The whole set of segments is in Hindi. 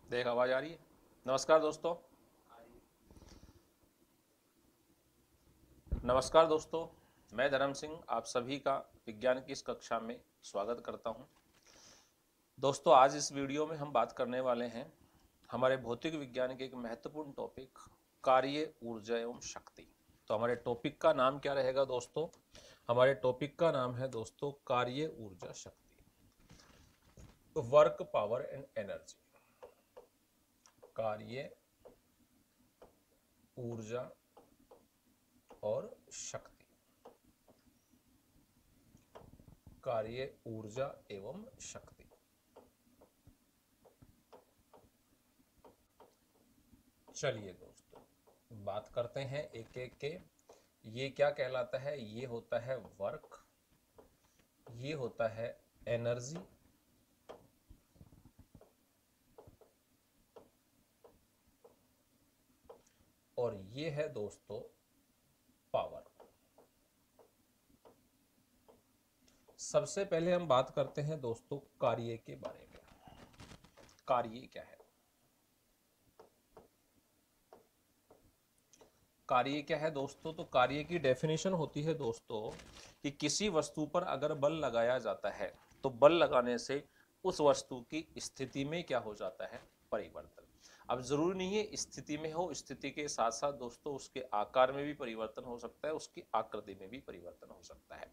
देख आवाज आ रही है। नमस्कार दोस्तों। नमस्कार दोस्तों, मैं धर्म सिंह आप सभी का विज्ञान की इस कक्षा में स्वागत करता हूं। दोस्तों, आज इस वीडियो में हम बात करने वाले हैं हमारे भौतिक विज्ञान के एक महत्वपूर्ण टॉपिक कार्य, ऊर्जा एवं शक्ति। तो हमारे टॉपिक का नाम क्या रहेगा दोस्तों? हमारे टॉपिक का नाम है दोस्तों कार्य, ऊर्जा, शक्ति, वर्क, पावर एंड एनर्जी। कार्य, ऊर्जा और शक्ति। कार्य, ऊर्जा एवं शक्ति। चलिए दोस्तों, बात करते हैं एक एक के। ये क्या कहलाता है? ये होता है वर्क, ये होता है एनर्जी, और ये है दोस्तों पावर। सबसे पहले हम बात करते हैं दोस्तों कार्य के बारे में। कार्य क्या है? कार्य क्या है दोस्तों? तो कार्य की डेफिनेशन होती है दोस्तों कि किसी वस्तु पर अगर बल लगाया जाता है तो बल लगाने से उस वस्तु की स्थिति में क्या हो जाता है? परिवर्तन। अब जरूरी नहीं है स्थिति में हो, स्थिति के साथ साथ दोस्तों उसके आकार में भी परिवर्तन हो सकता है, उसकी आकृति में भी परिवर्तन हो सकता है।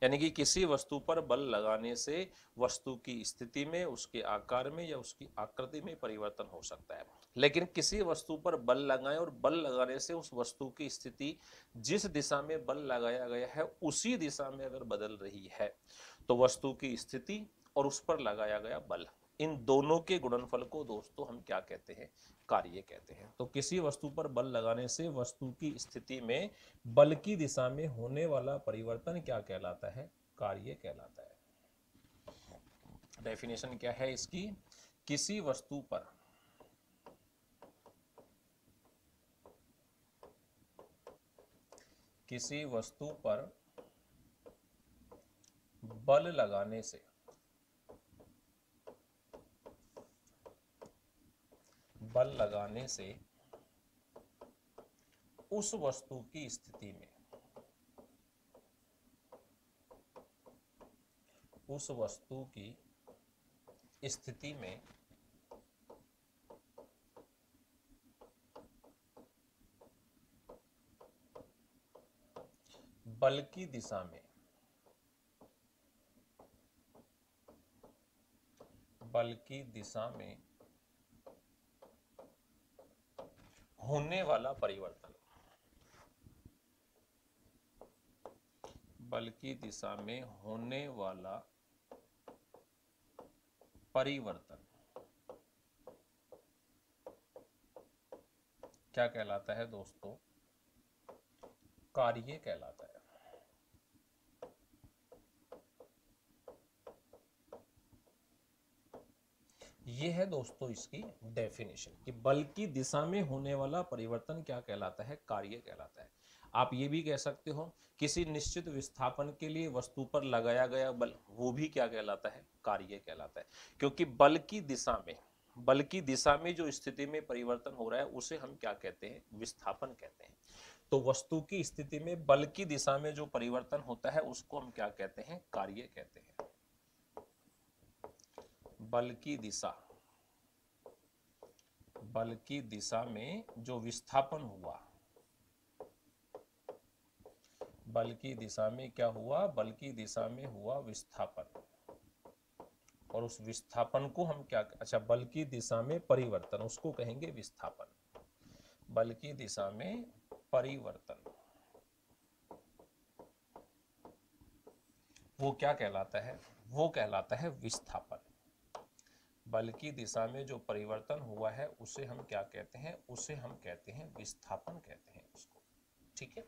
यानी कि किसी वस्तु पर बल लगाने से वस्तु की स्थिति में, उसके आकार में या उसकी आकृति में परिवर्तन हो सकता है। लेकिन किसी वस्तु पर बल लगाएं और बल लगाने से उस वस्तु की स्थिति जिस दिशा में बल लगाया गया है उसी दिशा में अगर बदल रही है तो वस्तु की स्थिति और उस पर लगाया गया बल, इन दोनों के गुणनफल को दोस्तों हम क्या कहते हैं? कार्य कहते हैं। तो किसी वस्तु पर बल लगाने से वस्तु की स्थिति में बल की दिशा में होने वाला परिवर्तन क्या कहलाता है? कार्य कहलाता है। डेफिनेशन क्या है इसकी? किसी वस्तु पर किसी वस्तु पर बल लगाने से बल लगाने से उस वस्तु की स्थिति में उस वस्तु की स्थिति में बल की दिशा में बल की दिशा में होने वाला परिवर्तन, बल की दिशा में होने वाला परिवर्तन क्या कहलाता है दोस्तों? कार्य कहलाता है। ये है दोस्तों इसकी डेफिनेशन कि बल की दिशा में होने वाला परिवर्तन क्या कहलाता है? कार्य कहलाता है। आप ये भी कह सकते हो किसी निश्चित विस्थापन के लिए वस्तु पर लगाया गया बल, वो भी क्या कहलाता है? कार्य कहलाता है। क्योंकि बल की दिशा में जो स्थिति में परिवर्तन हो रहा है उसे हम क्या कहते हैं? विस्थापन कहते हैं। तो वस्तु की स्थिति में बल की दिशा में जो परिवर्तन होता है उसको हम क्या कहते हैं? कार्य कहते हैं। बल की दिशा बल की दिशा में जो विस्थापन हुआ, बल की दिशा में क्या हुआ? बल की दिशा में हुआ विस्थापन, और उस विस्थापन को हम क्या, अच्छा, बल की दिशा में परिवर्तन उसको कहेंगे विस्थापन। बल की दिशा में परिवर्तन वो क्या कहलाता है? वो कहलाता है विस्थापन। बल की दिशा में जो परिवर्तन हुआ है उसे हम क्या कहते हैं? उसे हम कहते हैं विस्थापन कहते हैं उसको। ठीक है।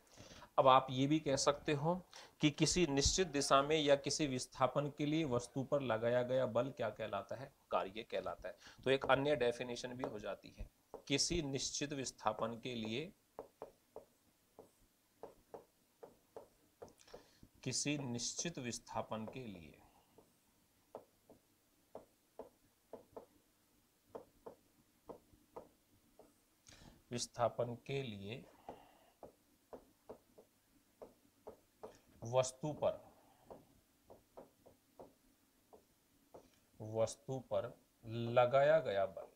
अब आप ये भी कह सकते हो कि किसी निश्चित दिशा में या किसी विस्थापन के लिए वस्तु पर लगाया गया बल क्या कहलाता है? कार्य कहलाता है। तो एक अन्य डेफिनेशन भी हो जाती है, किसी निश्चित विस्थापन के लिए किसी निश्चित विस्थापन के लिए विस्थापन के लिए वस्तु पर लगाया गया बल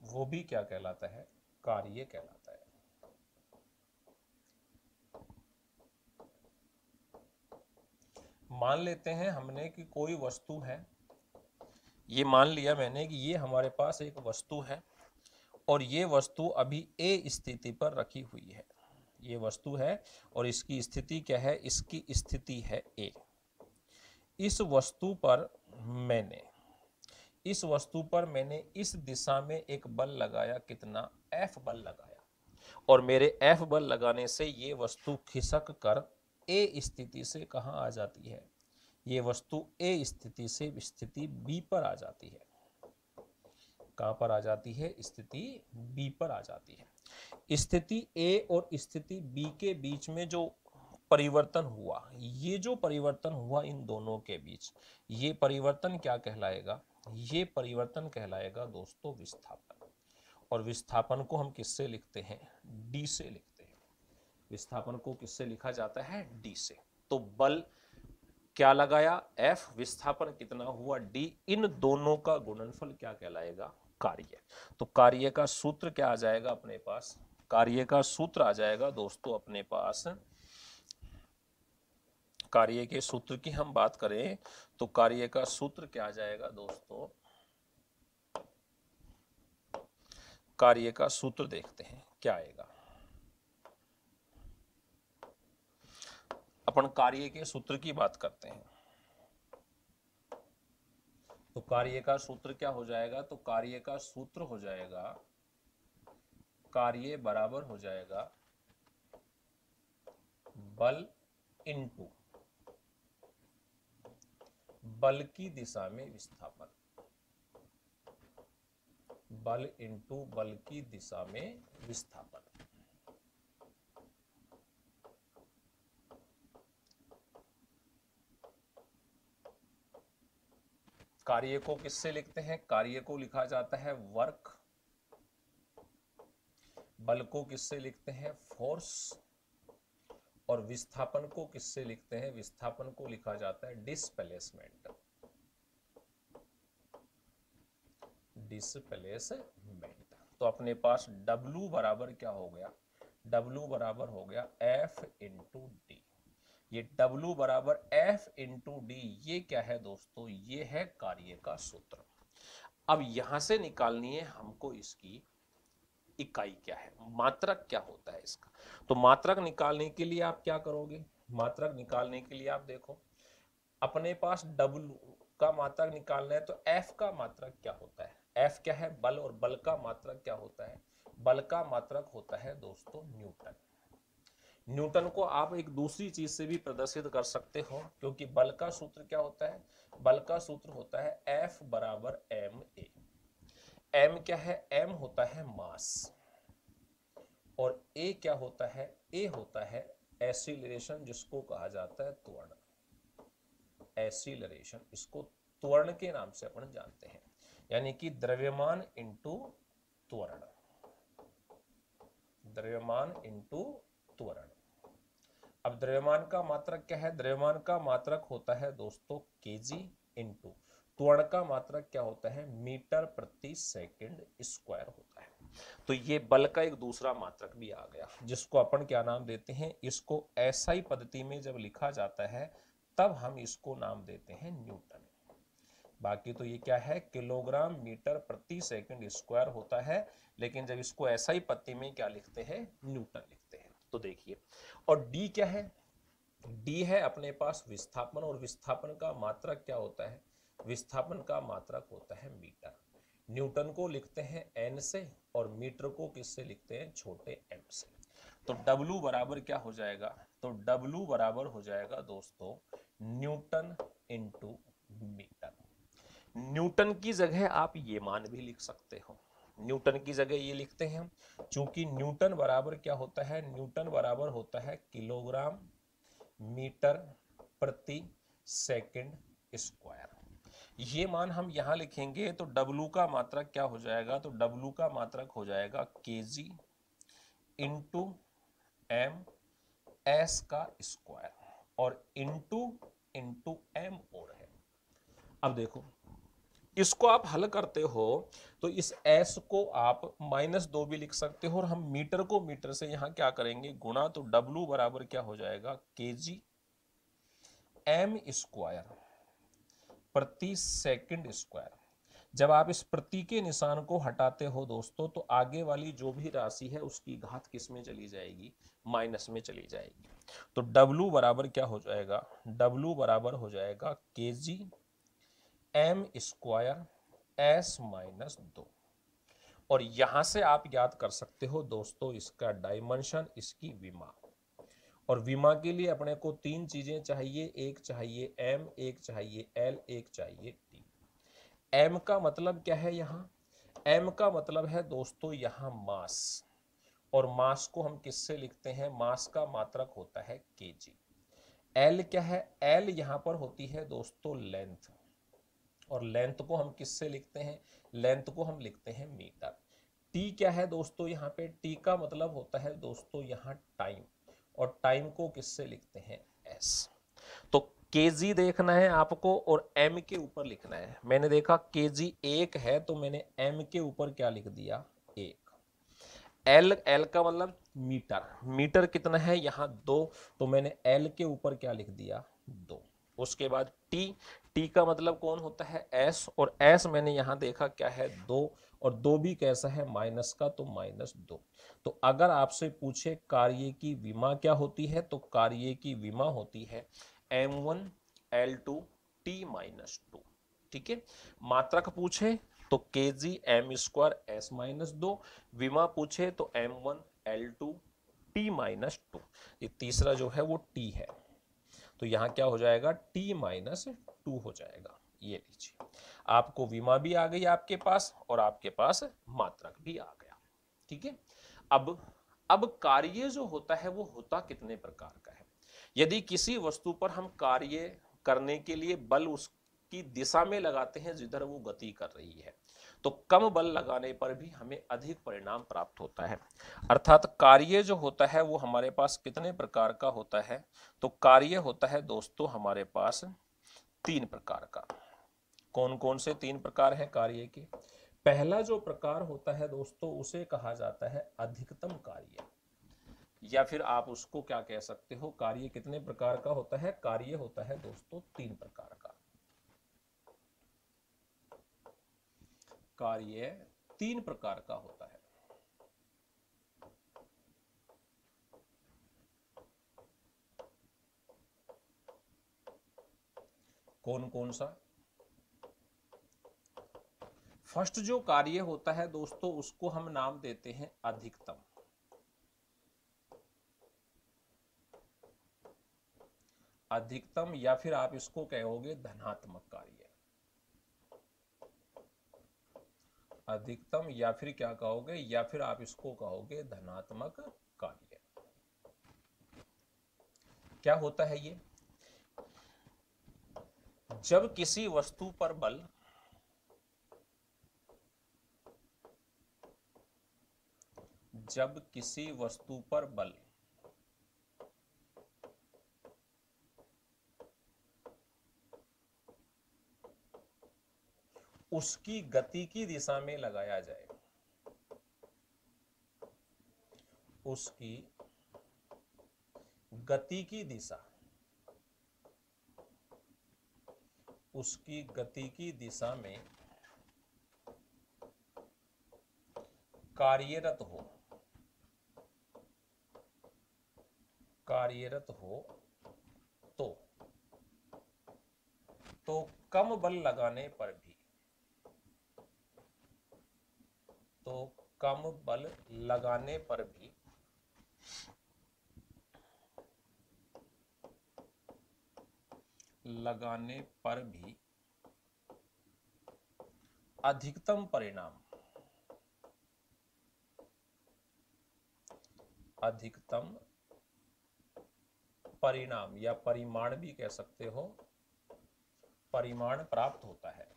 वो भी क्या कहलाता है? कार्य कहलाता है। मान लेते हैं हमने कि कोई वस्तु है, ये मान लिया मैंने कि ये हमारे पास एक वस्तु है और ये वस्तु अभी ए स्थिति पर रखी हुई है। ये वस्तु है और इसकी स्थिति क्या है? इसकी स्थिति है ए। इस वस्तु पर मैंने इस दिशा में एक बल लगाया, कितना? F बल लगाया, और मेरे F बल लगाने से ये वस्तु खिसक कर ए स्थिति से कहाँ आ जाती है? ये वस्तु ए स्थिति से स्थिति बी पर आ जाती है। कहाँ पर आ जाती है? स्थिति बी पर आ जाती है। स्थिति ए और स्थिति बी के बीच में जो परिवर्तन हुआ, ये जो परिवर्तन हुआ इन दोनों के बीच, ये परिवर्तन क्या कहलाएगा? ये परिवर्तन कहलाएगा दोस्तों विस्थापन। और विस्थापन को हम किससे लिखते हैं? डी से लिखते हैं। विस्थापन को किससे लिखा जाता है? डी से। तो बल क्या लगाया? F, विस्थापन कितना हुआ? D। इन दोनों का गुणनफल क्या कहलाएगा? कार्य। तो कार्य का सूत्र क्या आ जाएगा अपने पास? कार्य का सूत्र आ जाएगा दोस्तों अपने पास, कार्य के सूत्र की हम बात करें तो कार्य का सूत्र क्या आ जाएगा दोस्तों? कार्य का सूत्र देखते हैं क्या आएगा। अपन कार्य के सूत्र की बात करते हैं। तो कार्य का सूत्र क्या हो जाएगा? तो कार्य का सूत्र हो जाएगा, कार्य बराबर हो जाएगा बल इनटू बल की दिशा में विस्थापन। बल इनटू बल की दिशा में विस्थापन। कार्य को किससे लिखते हैं? कार्य को लिखा जाता है वर्क। बल को किससे लिखते हैं? फोर्स। और विस्थापन को किससे लिखते हैं? विस्थापन को लिखा जाता है डिस्प्लेसमेंट। डिस्प्लेसमेंट। तो अपने पास W बराबर क्या हो गया? W बराबर हो गया F इंटू डी। ये W बराबर F इंटू डी, ये क्या है दोस्तों? ये है कार्य का सूत्र। अब यहां से निकालनी है हमको इसकी इकाई क्या है, मात्रक क्या होता है इसका। तो मात्रक निकालने के लिए आप क्या करोगे? मात्रक निकालने के लिए आप देखो, अपने पास W का मात्रक निकालना है तो F का मात्रक क्या होता है? F क्या है? बल। और बल का मात्रक क्या होता है? बल का मात्रक होता है दोस्तों न्यूटन। न्यूटन को आप एक दूसरी चीज से भी प्रदर्शित कर सकते हो, क्योंकि बल का सूत्र क्या होता है? बल का सूत्र होता है F बराबर ma। m क्या है? m होता है मास, और a क्या होता है? a होता है एक्सीलरेशन, जिसको कहा जाता है त्वरण। एक्सीलरेशन, इसको त्वरण के नाम से अपन जानते हैं, यानी कि द्रव्यमान इंटू त्वरण। द्रव्यमान इंटू त्वरण। अब द्रव्यमान का मात्रक क्या है? द्रव्यमान का मात्रक होता है दोस्तों केजी इंटू त्वरण का मात्रक क्या होता है? मीटर प्रति सेकंड स्क्वायर होता है। तो ये बल का एक दूसरा मात्रक भी आ गया, जिसको अपन क्या नाम देते हैं? इसको एसआई पद्धति में जब लिखा जाता है तब हम इसको नाम देते हैं न्यूटन। बाकी तो ये क्या है? किलोग्राम मीटर प्रति सेकंड स्क्वायर होता है, लेकिन जब इसको एसआई पद्धति में क्या लिखते हैं? न्यूटन लिखते हैं। तो देखिए, और डी क्या है? डी है अपने पास विस्थापन, और विस्थापन का मात्रक क्या होता है? विस्थापन का मात्रक होता है मीटर। न्यूटन को लिखते हैं एन से, और मीटर को किससे लिखते हैं? छोटे एम से। तो W बराबर क्या हो जाएगा? तो W बराबर हो जाएगा दोस्तों न्यूटन इंटू मीटर। न्यूटन की जगह आप ये मान भी लिख सकते हो। न्यूटन की जगह ये लिखते हैं हम, चूंकि न्यूटन बराबर क्या होता है? न्यूटन बराबर होता है किलोग्राम मीटर प्रति सेकेंड स्क्वायर। ये मान हम यहां लिखेंगे तो W का मात्रक क्या हो जाएगा, तो W का मात्रक हो जाएगा kg इंटू एम एस का स्क्वायर, और इंटू इंटू एम और है। अब देखो इसको आप हल करते हो तो इस s को आप -2 भी लिख सकते हो, और हम मीटर को मीटर से यहां क्या करेंगे गुणा, तो W बराबर क्या हो जाएगा kg एम स्क्वायर प्रति सेकंड स्क्वायर। जब आप इस प्रति के निशान को हटाते हो दोस्तों, तो आगे वाली जो भी राशि है उसकी घात किस में चली जाएगी, माइनस में चली जाएगी। तो W बराबर क्या हो जाएगा, W बराबर हो जाएगा kg एम स्क्वायर s -2। और यहां से आप याद कर सकते हो दोस्तों इसका डायमेंशन, इसकी विमा। और विमा के लिए अपने को तीन चीजें चाहिए, एक चाहिए m, एक चाहिए l, एक चाहिए t। m का मतलब क्या है यहाँ, m का मतलब है दोस्तों यहाँ मास, और मास को हम किससे लिखते हैं, मास का मात्रक होता है kg। l क्या है, l यहाँ पर होती है दोस्तों लेंथ, और लेंथ को हम किससे लिखते हैं, लेंथ को हम लिखते हैं मीटर। t क्या है दोस्तों, यहाँ पे t का मतलब होता है दोस्तों यहाँ टाइम, और टाइम को किससे लिखते हैं, s। तो kg देखना है आपको और m के ऊपर लिखना है। मैंने देखा kg 1 है तो मैंने m के ऊपर क्या लिख दिया, 1। l का मतलब मीटर, मीटर कितना है यहाँ 2, तो मैंने l के ऊपर क्या लिख दिया, 2। उसके बाद t का मतलब कौन होता है, s, और s मैंने यहां देखा क्या है 2, और 2 भी कैसा है माइनस का, तो -2। तो अगर आपसे पूछे कार्य की विमा क्या होती है, तो कार्य की विमा होती है m1 l2 t -2। ठीक है, मात्रक पूछे तो kg m स्क्वायर s -2, विमा पूछे तो m1 l2 t -2। ये तीसरा जो है वो t है, तो यहां क्या हो जाएगा, t -2 हो जाएगा। ये लीजिए, आपको विमा भी आ गई आपके पास, और आपके पास मात्रक भी आ गया। ठीक है, अब कार्य जो होता है वो होता कितने प्रकार का है। यदि किसी वस्तु पर हम कार्य करने के लिए बल उसकी दिशा में लगाते हैं जिधर वो गति कर रही है, तो कम बल लगाने पर भी हमें अधिक परिणाम प्राप्त होता है। अर्थात कार्य जो होता है वो हमारे पास कितने प्रकार का होता है, तो कार्य होता है दोस्तों हमारे पास 3 प्रकार का। कौन कौन से 3 प्रकार हैं कार्य के। पहला जो प्रकार होता है दोस्तों उसे कहा जाता है अधिकतम कार्य, या फिर आप उसको क्या कह सकते हो, कार्य कितने प्रकार का होता है, कार्य होता है दोस्तों 3 प्रकार का। कार्य 3 प्रकार का होता है। कौन कौन सा, फर्स्ट जो कार्य होता है दोस्तों उसको हम नाम देते हैं अधिकतम। अधिकतम, या फिर आप इसको कहोगे धनात्मक कार्य। अधिकतम, या फिर क्या कहोगे, या फिर आप इसको कहोगे धनात्मक कार्य। क्या होता है ये, जब किसी वस्तु पर बल जब किसी वस्तु पर बल उसकी गति की दिशा में लगाया जाए, उसकी गति की दिशा, उसकी गति की दिशा में कार्यरत हो, कार्यरत हो तो कम बल लगाने पर भी, तो कम बल लगाने पर भी अधिकतम परिणाम, अधिकतम परिणाम या परिमाण भी कह सकते हो, परिमाण प्राप्त होता है।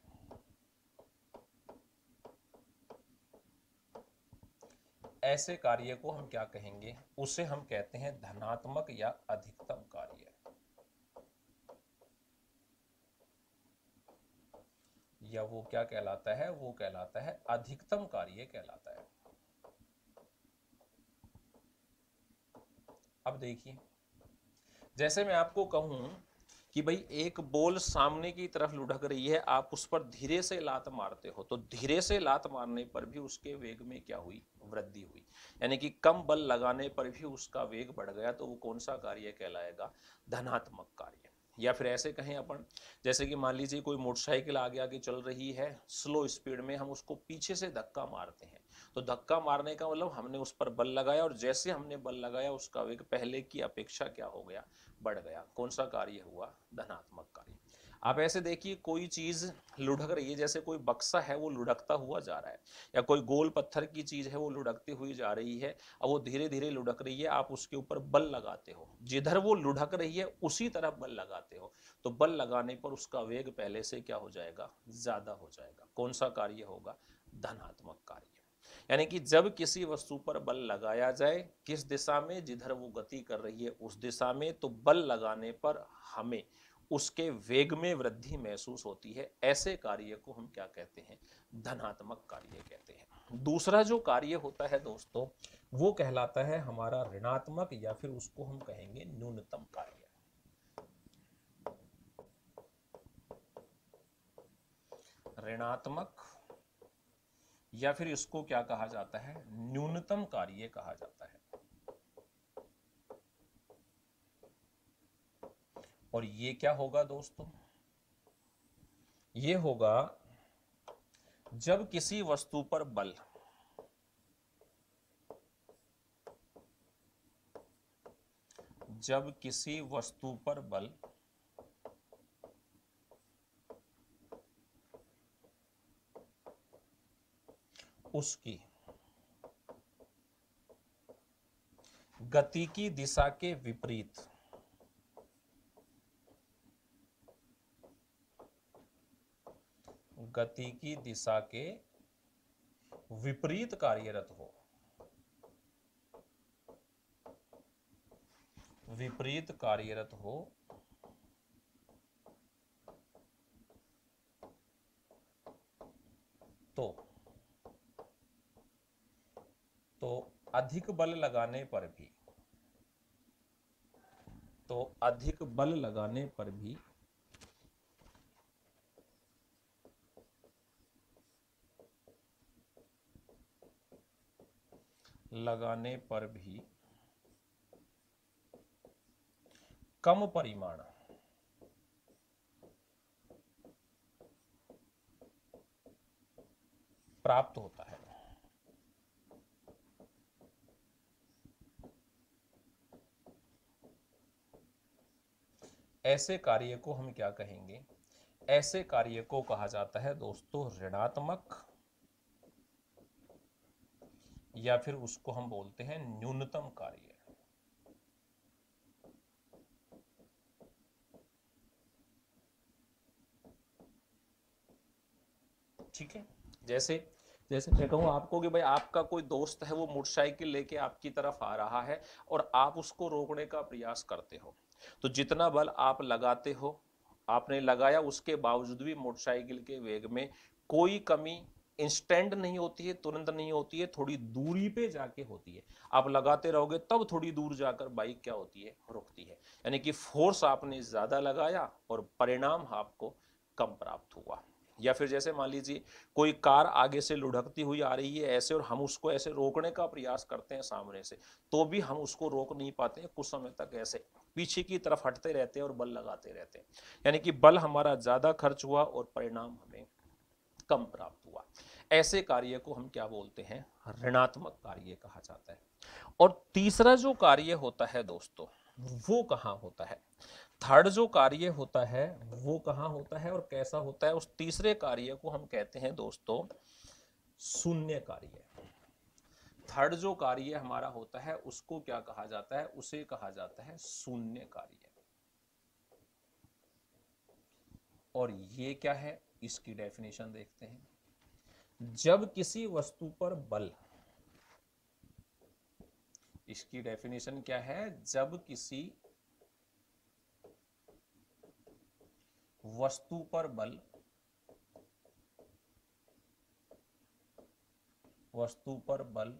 ऐसे कार्य को हम क्या कहेंगे, उसे हम कहते हैं धनात्मक या अधिकतम कार्य, या वो क्या कहलाता है, वो कहलाता है अधिकतम कार्य कहलाता है। अब देखिए, जैसे मैं आपको कहूं कि भाई एक बॉल सामने की तरफ लुढ़क रही है, आप उस पर धीरे से लात मारते हो, तो धीरे से लात मारने पर भी उसके वेग में क्या हुई, वृद्धि हुई, यानी कि कम बल लगाने पर भी उसका वेग बढ़ गया, तो वो कौन सा कार्य कहलाएगा, धनात्मक कार्य। या फिर ऐसे कहें अपन, जैसे कि मान लीजिए कोई मोटरसाइकिल आगे आगे चल रही है स्लो स्पीड में, हम उसको पीछे से धक्का मारते हैं, तो धक्का मारने का मतलब हमने उस पर बल लगाया, और जैसे हमने बल लगाया उसका वेग पहले की अपेक्षा क्या हो गया, बढ़ गया। कौन सा कार्य हुआ, धनात्मक कार्य। आप ऐसे देखिए, कोई चीज लुढ़क रही है, जैसे कोई बक्सा है वो लुढ़कता हुआ जा रहा है, या कोई गोल पत्थर की चीज है वो लुढ़कती हुई जा रही है, अब वो धीरे धीरे लुढ़क रही है, आप उसके ऊपर बल लगाते हो, जिधर वो लुढ़क रही है उसी तरफ बल लगाते हो, तो बल लगाने पर उसका वेग पहले से क्या हो जाएगा, ज्यादा हो जाएगा। कौन सा कार्य होगा, धनात्मक कार्य। यानी कि जब किसी वस्तु पर बल लगाया जाए, किस दिशा में, जिधर वो गति कर रही है उस दिशा में, तो बल लगाने पर हमें उसके वेग में वृद्धि महसूस होती है, ऐसे कार्य को हम क्या कहते हैं, धनात्मक कार्य कहते हैं। दूसरा जो कार्य होता है दोस्तों, वो कहलाता है हमारा ऋणात्मक, या फिर उसको हम कहेंगे न्यूनतम कार्य। ऋणात्मक, या फिर इसको क्या कहा जाता है, न्यूनतम कार्य कहा जाता है। और ये क्या होगा दोस्तों, ये होगा जब किसी वस्तु पर बल, जब किसी वस्तु पर बल उसकी गति की दिशा के विपरीत, गति की दिशा के विपरीत कार्यरत हो, विपरीत कार्यरत हो, तो अधिक बल लगाने पर भी, तो अधिक बल लगाने पर भी कम परिमाण प्राप्त होता है। ऐसे कार्य को हम क्या कहेंगे, ऐसे कार्य को कहा जाता है दोस्तों ऋणात्मक, या फिर उसको हम बोलते हैं न्यूनतम कार्य। ठीक है, जैसे जैसे मैं कहूँ आपको कि भाई आपका कोई दोस्त है, वो मोटरसाइकिल लेके आपकी तरफ आ रहा है और आप उसको रोकने का प्रयास करते हो, तो जितना बल आप लगाते हो, आपने लगाया, उसके बावजूद भी मोटरसाइकिल के वेग में कोई कमी इंस्टेंट नहीं होती है, तुरंत नहीं होती है, थोड़ी दूरी पे जाके होती है। आप लगाते रहोगे तब थोड़ी दूर जाकर बाइक क्या होती है, रुकती है। यानी कि फोर्स आपने ज्यादा लगाया और परिणाम आपको कम प्राप्त हुआ। या फिर जैसे मान लीजिए कोई कार आगे से लुढ़कती हुई आ रही है ऐसे, और हम उसको ऐसे रोकने का प्रयास करते हैं सामने से, तो भी हम उसको रोक नहीं पाते हैं, कुछ समय तक ऐसे पीछे की तरफ हटते रहते हैं और बल लगाते रहते हैं। यानी कि बल हमारा ज्यादा खर्च हुआ और परिणाम हमें कम प्राप्त हुआ। ऐसे कार्य को हम क्या बोलते हैं, ऋणात्मक कार्य कहा जाता है। और तीसरा जो कार्य होता है दोस्तों, वो कहाँ होता है, थर्ड जो कार्य होता है वो कहाँ होता है और कैसा होता है, उस तीसरे कार्य को हम कहते हैं दोस्तों शून्य कार्य। थर्ड जो कार्य हमारा होता है उसको क्या कहा जाता है, उसे कहा जाता है शून्य कार्य। और ये क्या है, इसकी डेफिनेशन देखते हैं। जब किसी वस्तु पर बल, इसकी डेफिनेशन क्या है, जब किसी वस्तु पर बल, वस्तु पर बल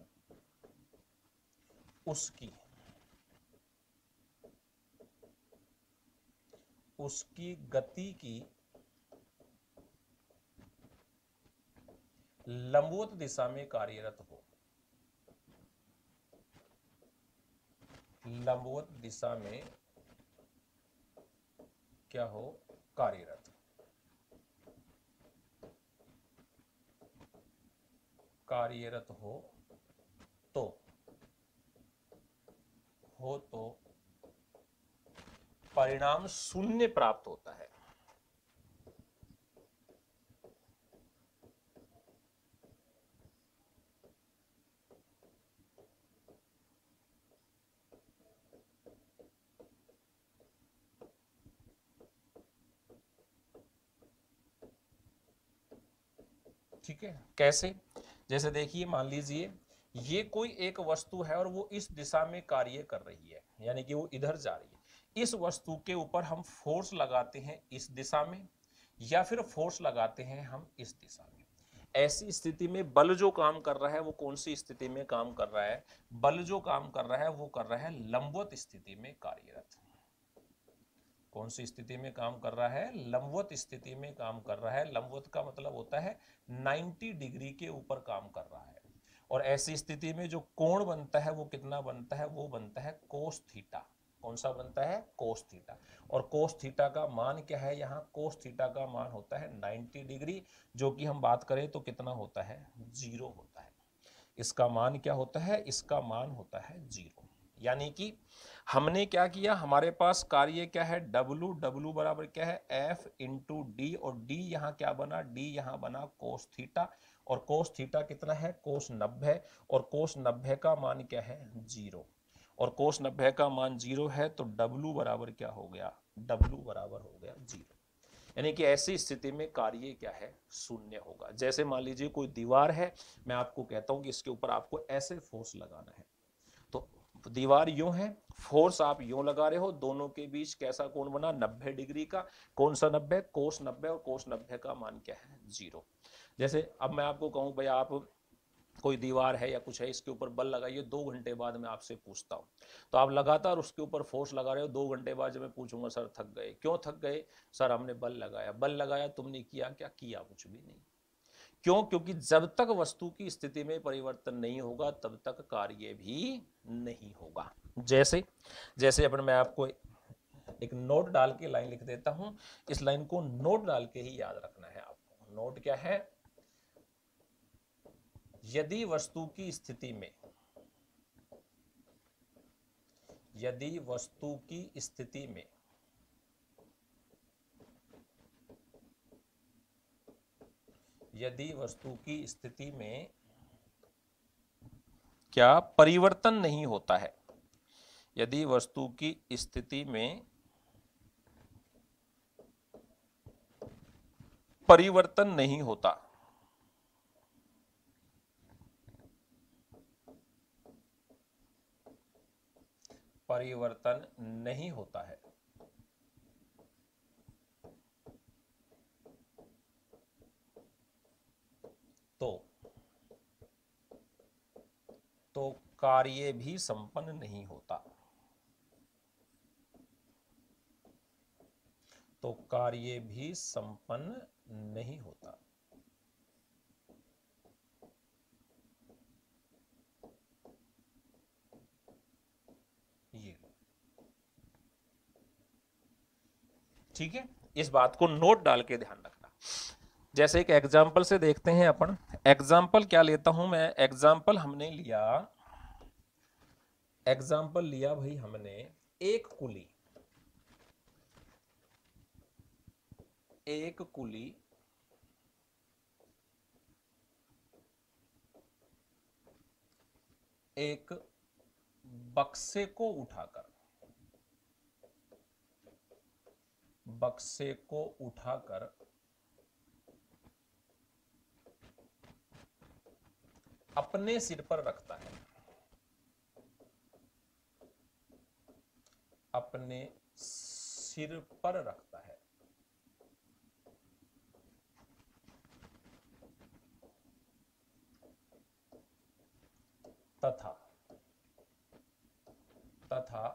उसकी गति की लंबवत दिशा में कार्यरत हो, लंबवत दिशा में क्या हो, कार्यरत, कार्यरत हो तो परिणाम शून्य प्राप्त होता है। ठीक है, कैसे, जैसे देखिए मान लीजिए ये कोई एक वस्तु है और वो इस दिशा में कार्य कर रही है, यानी कि वो इधर जा रही है। इस वस्तु के ऊपर हम फोर्स लगाते हैं इस दिशा में, या फिर फोर्स लगाते हैं हम इस दिशा में। ऐसी स्थिति में बल जो काम कर रहा है वो कौन सी स्थिति में काम कर रहा है, बल जो काम कर रहा है वो कर रहा है लंबवत स्थिति में कार्यरत। कौन सी स्थिति में काम कर रहा है, लंबवत स्थिति में काम कर रहा है। लंबवत का मतलब होता है 90 डिग्री के ऊपर काम कर रहा है। और ऐसी स्थिति में जो कोण बनता है वो कितना बनता है, वो बनता है कोस थीटा। कौन सा बनता है, कोस थीटा। और कोस थीटा का मान क्या है, यहाँ कोस थीटा का मान होता है 90 डिग्री, जो कि हम बात करें तो कितना होता है, 0 होता है। इसका मान क्या होता है, इसका मान होता है 0। यानी कि हमने क्या किया, हमारे पास कार्य क्या है, W, W बराबर क्या है, F इंटू डी, और D यहाँ क्या बना, D यहाँ बना कोस थीटा, और कोस थीटा कितना है, कोस 90, और कोस 90 का मान क्या है, 0, और कोस 90 का मान 0 है तो W बराबर क्या हो गया, W बराबर हो गया 0। यानी कि ऐसी स्थिति में कार्य क्या है, शून्य होगा। जैसे मान लीजिए कोई दीवार है, मैं आपको कहता हूं कि इसके ऊपर आपको ऐसे फोर्स लगाना है, तो दीवार यूं है, फोर्स आप यूं लगा रहे हो, दोनों के बीच कैसा कोण बना, 90 डिग्री का। कौन सा 90, कोस 90, और कोस 90 का मान क्या है, 0। जैसे अब मैं आपको कहूं भाई आप कोई दीवार है या कुछ है, इसके ऊपर बल लगाइए, 2 घंटे बाद मैं आपसे पूछता हूँ, तो आप लगातार उसके ऊपर फोर्स लगा रहे हो। 2 घंटे बाद जब मैं पूछूंगा सर थक गए, क्यों थक गए, सर हमने बल लगाया। बल लगाया, तुमने किया क्या, किया कुछ भी नहीं। क्यों, क्योंकि जब तक वस्तु की स्थिति में परिवर्तन नहीं होगा तब तक कार्य भी नहीं होगा। जैसे जैसे अपन, मैं आपको एक नोट डाल के लाइन लिख देता हूं, इस लाइन को नोट डाल के ही याद रखना है आपको। नोट क्या है, यदि वस्तु की स्थिति में, यदि वस्तु की स्थिति में यदि वस्तु की स्थिति में क्या परिवर्तन नहीं होता है, यदि वस्तु की स्थिति में परिवर्तन नहीं होता, परिवर्तन नहीं होता है, तो कार्य भी संपन्न नहीं होता, तो कार्य भी संपन्न नहीं होता। ये ठीक है, इस बात को नोट डाल के ध्यान रखना। जैसे एक एग्जाम्पल से देखते हैं अपन। एग्जाम्पल क्या लेता हूं मैं, एग्जाम्पल हमने लिया, एग्जाम्पल लिया भाई हमने एक कुली, एक कुली एक बक्से को उठाकर, बक्से को उठाकर अपने सिर पर रखता है, अपने सिर पर रखता है, तथा तथा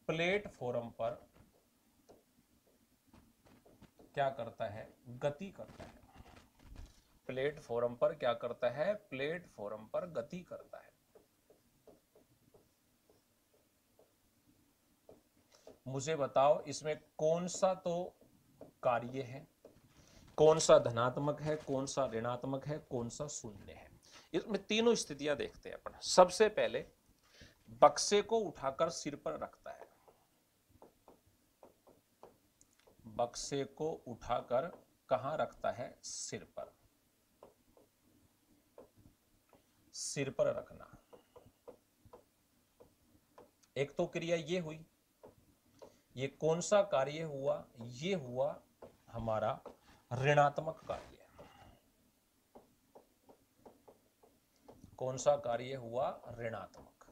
प्लेटफॉर्म पर क्या करता है, गति करता है। प्लेटफॉर्म पर क्या करता है, प्लेटफॉर्म पर गति करता है। मुझे बताओ इसमें कौन सा तो कार्य है, कौन सा धनात्मक है, कौन सा ऋणात्मक है, कौन सा शून्य है। इसमें तीनों स्थितियां देखते हैं अपन। सबसे पहले बक्से को उठाकर सिर पर रखता है, बक्से को उठाकर कहां रखता है, सिर पर। सिर पर रखना, एक तो क्रिया ये हुई। ये कौन सा कार्य हुआ, ये हुआ हमारा ऋणात्मक कार्य। कौन सा कार्य हुआ, ऋणात्मक।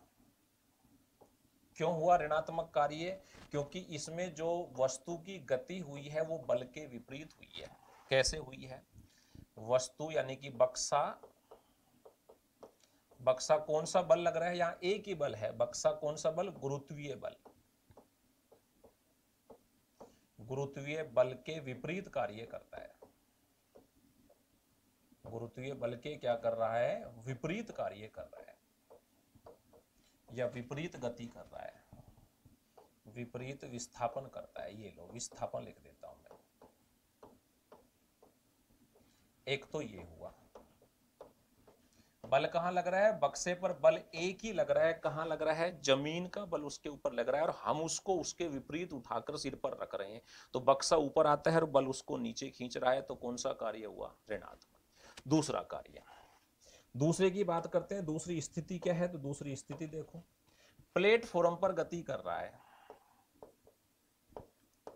क्यों हुआ ऋणात्मक कार्य, क्योंकि इसमें जो वस्तु की गति हुई है वो बल के विपरीत हुई है। कैसे हुई है, वस्तु यानी कि बक्सा, बक्सा कौन सा बल लग रहा है, यहां एक ही बल है। बक्सा कौन सा बल, गुरुत्वीय बल। गुरुत्वीय बल के विपरीत कार्य करता है। गुरुत्वीय बल के क्या कर रहा है, विपरीत कार्य कर रहा है, या विपरीत गति कर रहा है, विपरीत विस्थापन करता है। ये लो विस्थापन लिख देता हूं मैं। एक तो ये हुआ, बल कहां लग रहा है, बक्से पर बल एक ही लग रहा है। कहां लग रहा है, जमीन का बल उसके ऊपर लग रहा है, और हम उसको उसके विपरीत उठाकर सिर पर रख रहे हैं। तो बक्सा ऊपर आता है और बल उसको नीचे खींच रहा है। तो कौन सा कार्य हुआ, ऋणात्मक। दूसरा कार्य, दूसरे की बात करते हैं। दूसरी स्थिति क्या है, तो दूसरी स्थिति देखो, प्लेटफॉर्म पर गति कर रहा है।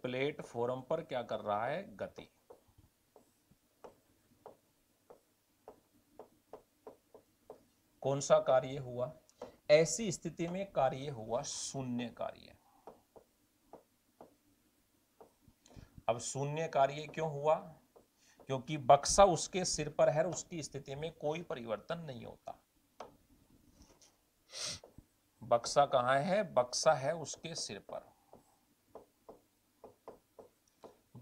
प्लेटफॉर्म पर क्या कर रहा है, गति। कौन सा कार्य हुआ, ऐसी स्थिति में कार्य हुआ शून्य कार्य। अब शून्य कार्य क्यों हुआ, क्योंकि बक्सा उसके सिर पर है, उसकी स्थिति में कोई परिवर्तन नहीं होता। बक्सा कहां है, बक्सा है उसके सिर पर।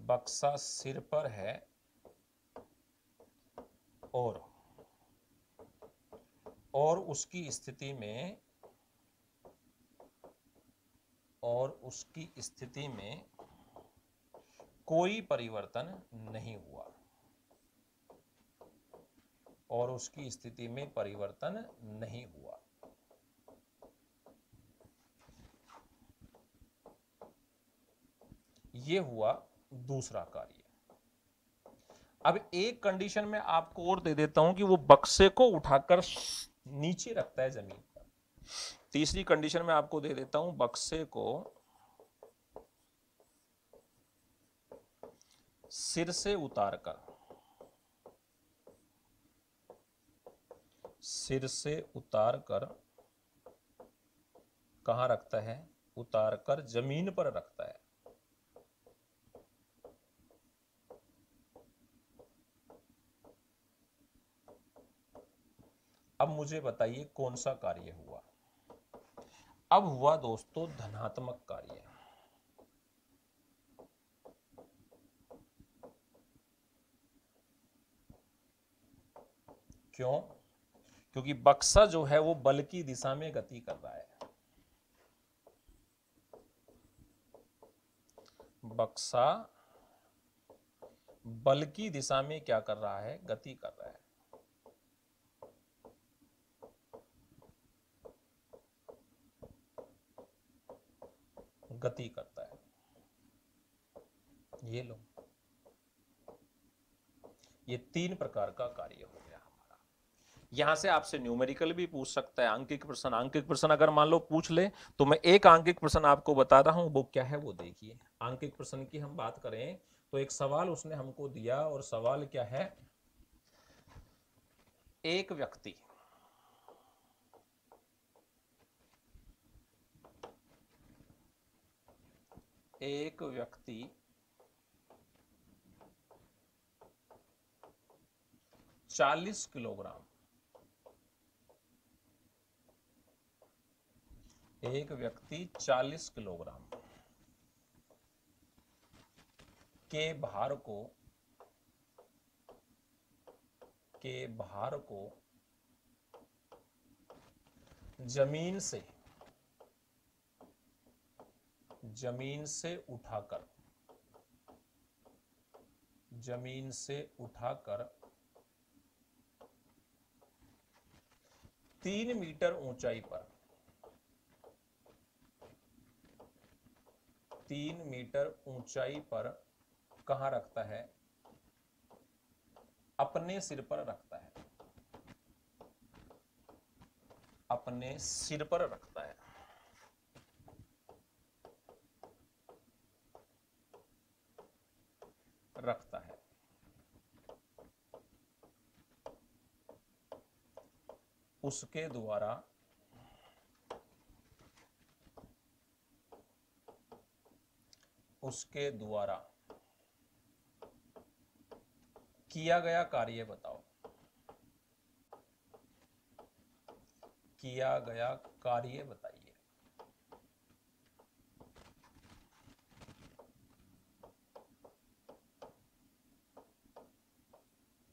बक्सा सिर पर है और उसकी स्थिति में, और उसकी स्थिति में कोई परिवर्तन नहीं हुआ, और उसकी स्थिति में परिवर्तन नहीं हुआ। यह हुआ दूसरा कार्य। अब एक कंडीशन में आपको और दे देता हूं कि वो बक्से को उठाकर नीचे रखता है जमीन पर। तीसरी कंडीशन में आपको दे देता हूं, बक्से को सिर से उतारकर, सिर से उतारकर कहां रखता है, उतारकर जमीन पर रखता है। अब मुझे बताइए कौन सा कार्य हुआ। अब हुआ दोस्तों धनात्मक कार्य। क्यों, क्योंकि बक्सा जो है वो बल की दिशा में गति कर रहा है। बक्सा बल की दिशा में क्या कर रहा है, गति कर रहा है। गति करता है। ये लो, ये तीन प्रकार का कार्य हो गया हमारा। यहां से आपसे न्यूमेरिकल भी पूछ सकता है, आंकिक प्रश्न अगर मान लो पूछ ले तो मैं एक आंकिक प्रश्न आपको बता रहा हूं, वो क्या है वो देखिए। आंकिक प्रश्न की हम बात करें तो एक सवाल उसने हमको दिया, और सवाल क्या है, एक व्यक्ति एक व्यक्ति 40 किलोग्राम, एक व्यक्ति 40 किलोग्राम के भार को जमीन से उठाकर 3 मीटर ऊंचाई पर 3 मीटर ऊंचाई पर कहां रखता है, अपने सिर पर रखता है, अपने सिर पर रखता है। उसके द्वारा किया गया कार्य बताओ, किया गया कार्य बताइए।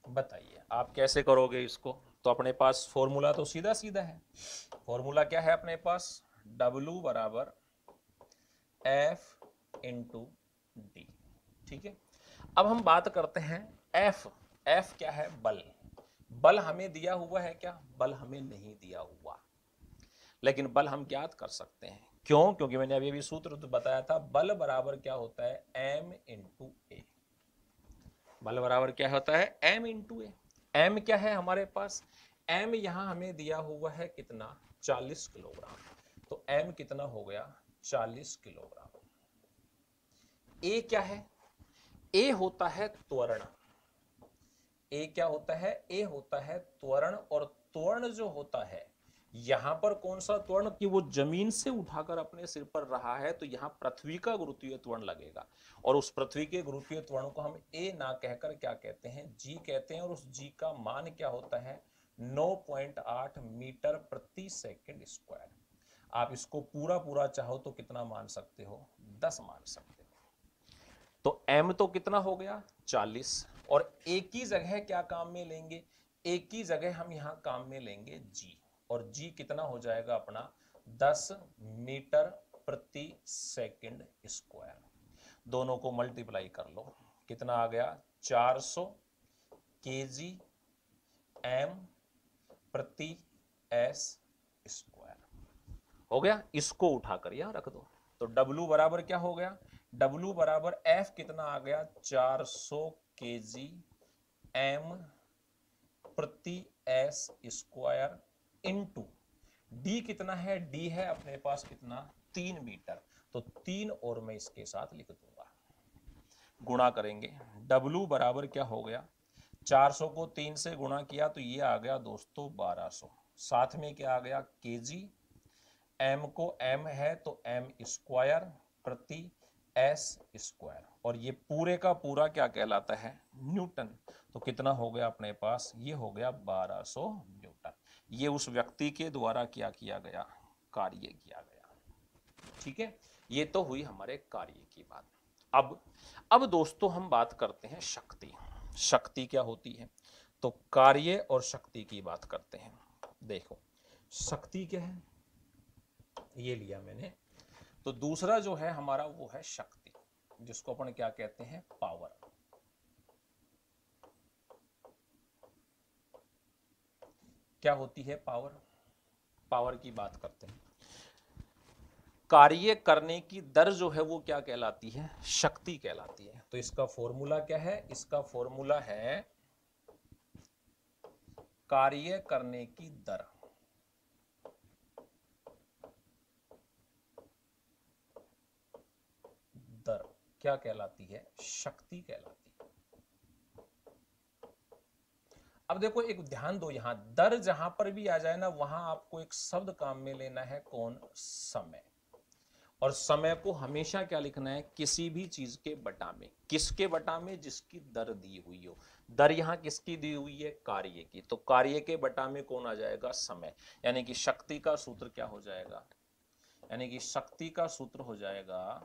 बताइए आप कैसे करोगे इसको, तो अपने पास फॉर्मूला तो सीधा सीधा है। फॉर्मूला क्या है अपने पास, W बराबर F इंटू डी। ठीक है, अब हम बात करते हैं F। F क्या है, बल। बल हमें दिया हुआ है क्या, बल हमें नहीं दिया हुआ, लेकिन बल हम ज्ञात कर सकते हैं। क्यों, क्योंकि मैंने अभी सूत्र तो बताया था, बल बराबर क्या होता है, M इंटू ए। बल बराबर क्या होता है, M इंटू ए। M क्या है हमारे पास, M यहां हमें दिया हुआ है कितना, 40 किलोग्राम। तो M कितना हो गया, 40 किलोग्राम। A क्या है, A होता है त्वरण। A क्या होता है, A होता है त्वरण। और त्वरण जो होता है, यहां पर कौन सा त्वरण, कि वो जमीन से उठाकर अपने सिर पर रहा है, तो यहां पृथ्वी का गुरुत्वीय त्वरण लगेगा। और उस पृथ्वी के गुरुत्वीय त्वरण को हम A ना कहकर क्या कहते हैं, G कहते हैं। और उस G का मान क्या होता है, 9.8 मीटर प्रति सेकंड स्क्वायर। आप इसको पूरा पूरा चाहो तो कितना मान सकते हो, 10 मान सकते हो। तो M तो कितना हो गया, 40। और एक ही जगह क्या काम में लेंगे, एक ही जगह हम यहां काम में लेंगे G। और G कितना हो जाएगा अपना, 10 मीटर प्रति सेकंड स्क्वायर। दोनों को मल्टीप्लाई कर लो, कितना आ गया, 400 kg M प्रति S स्क्वायर हो गया। इसको उठाकर यहां रख दो, तो W बराबर क्या हो गया, W बराबर F कितना आ गया, 400 kg M प्रति S स्क्वायर इंटू D कितना है, D है अपने पास कितना, 3 मीटर। तो 3 और मैं इसके साथ लिख दूंगा, गुणा करेंगे। W बराबर क्या हो गया, 400 को 3 से गुणा किया तो ये आ गया दोस्तों 1200। साथ में क्या आ गया, kg। M को M है तो M स्क्वायर प्रति S स्क्वायर। और ये पूरे का पूरा क्या कहलाता है, न्यूटन। तो कितना हो गया अपने पास, ये हो गया 1200 न्यूटन। ये उस व्यक्ति के द्वारा क्या किया गया, कार्य किया गया। ठीक है, ये तो हुई हमारे कार्य की बात। अब दोस्तों हम बात करते हैं शक्ति। शक्ति क्या होती है, तो कार्य और शक्ति की बात करते हैं। देखो शक्ति क्या है, ये लिया मैंने। तो दूसरा जो है हमारा वो है शक्ति, जिसको अपन क्या कहते हैं, पावर। क्या होती है पावर, पावर की बात करते हैं। कार्य करने की दर जो है वो क्या कहलाती है, शक्ति कहलाती है। तो इसका फॉर्मूला क्या है, इसका फॉर्मूला है कार्य करने की दर, दर क्या कहलाती है? शक्ति कहलाती है। अब देखो एक ध्यान दो, यहां दर जहां पर भी आ जाए ना, वहां आपको एक शब्द काम में लेना है, कौन? समय। और समय को हमेशा क्या लिखना है? किसी भी चीज के बटा में। किसके बटा में? जिसकी दर दी हुई हो। दर यहां किसकी दी हुई है? कार्य की। तो कार्य के बटा में कौन आ जाएगा? समय। यानी कि शक्ति का सूत्र क्या हो जाएगा? यानी कि शक्ति का सूत्र हो जाएगा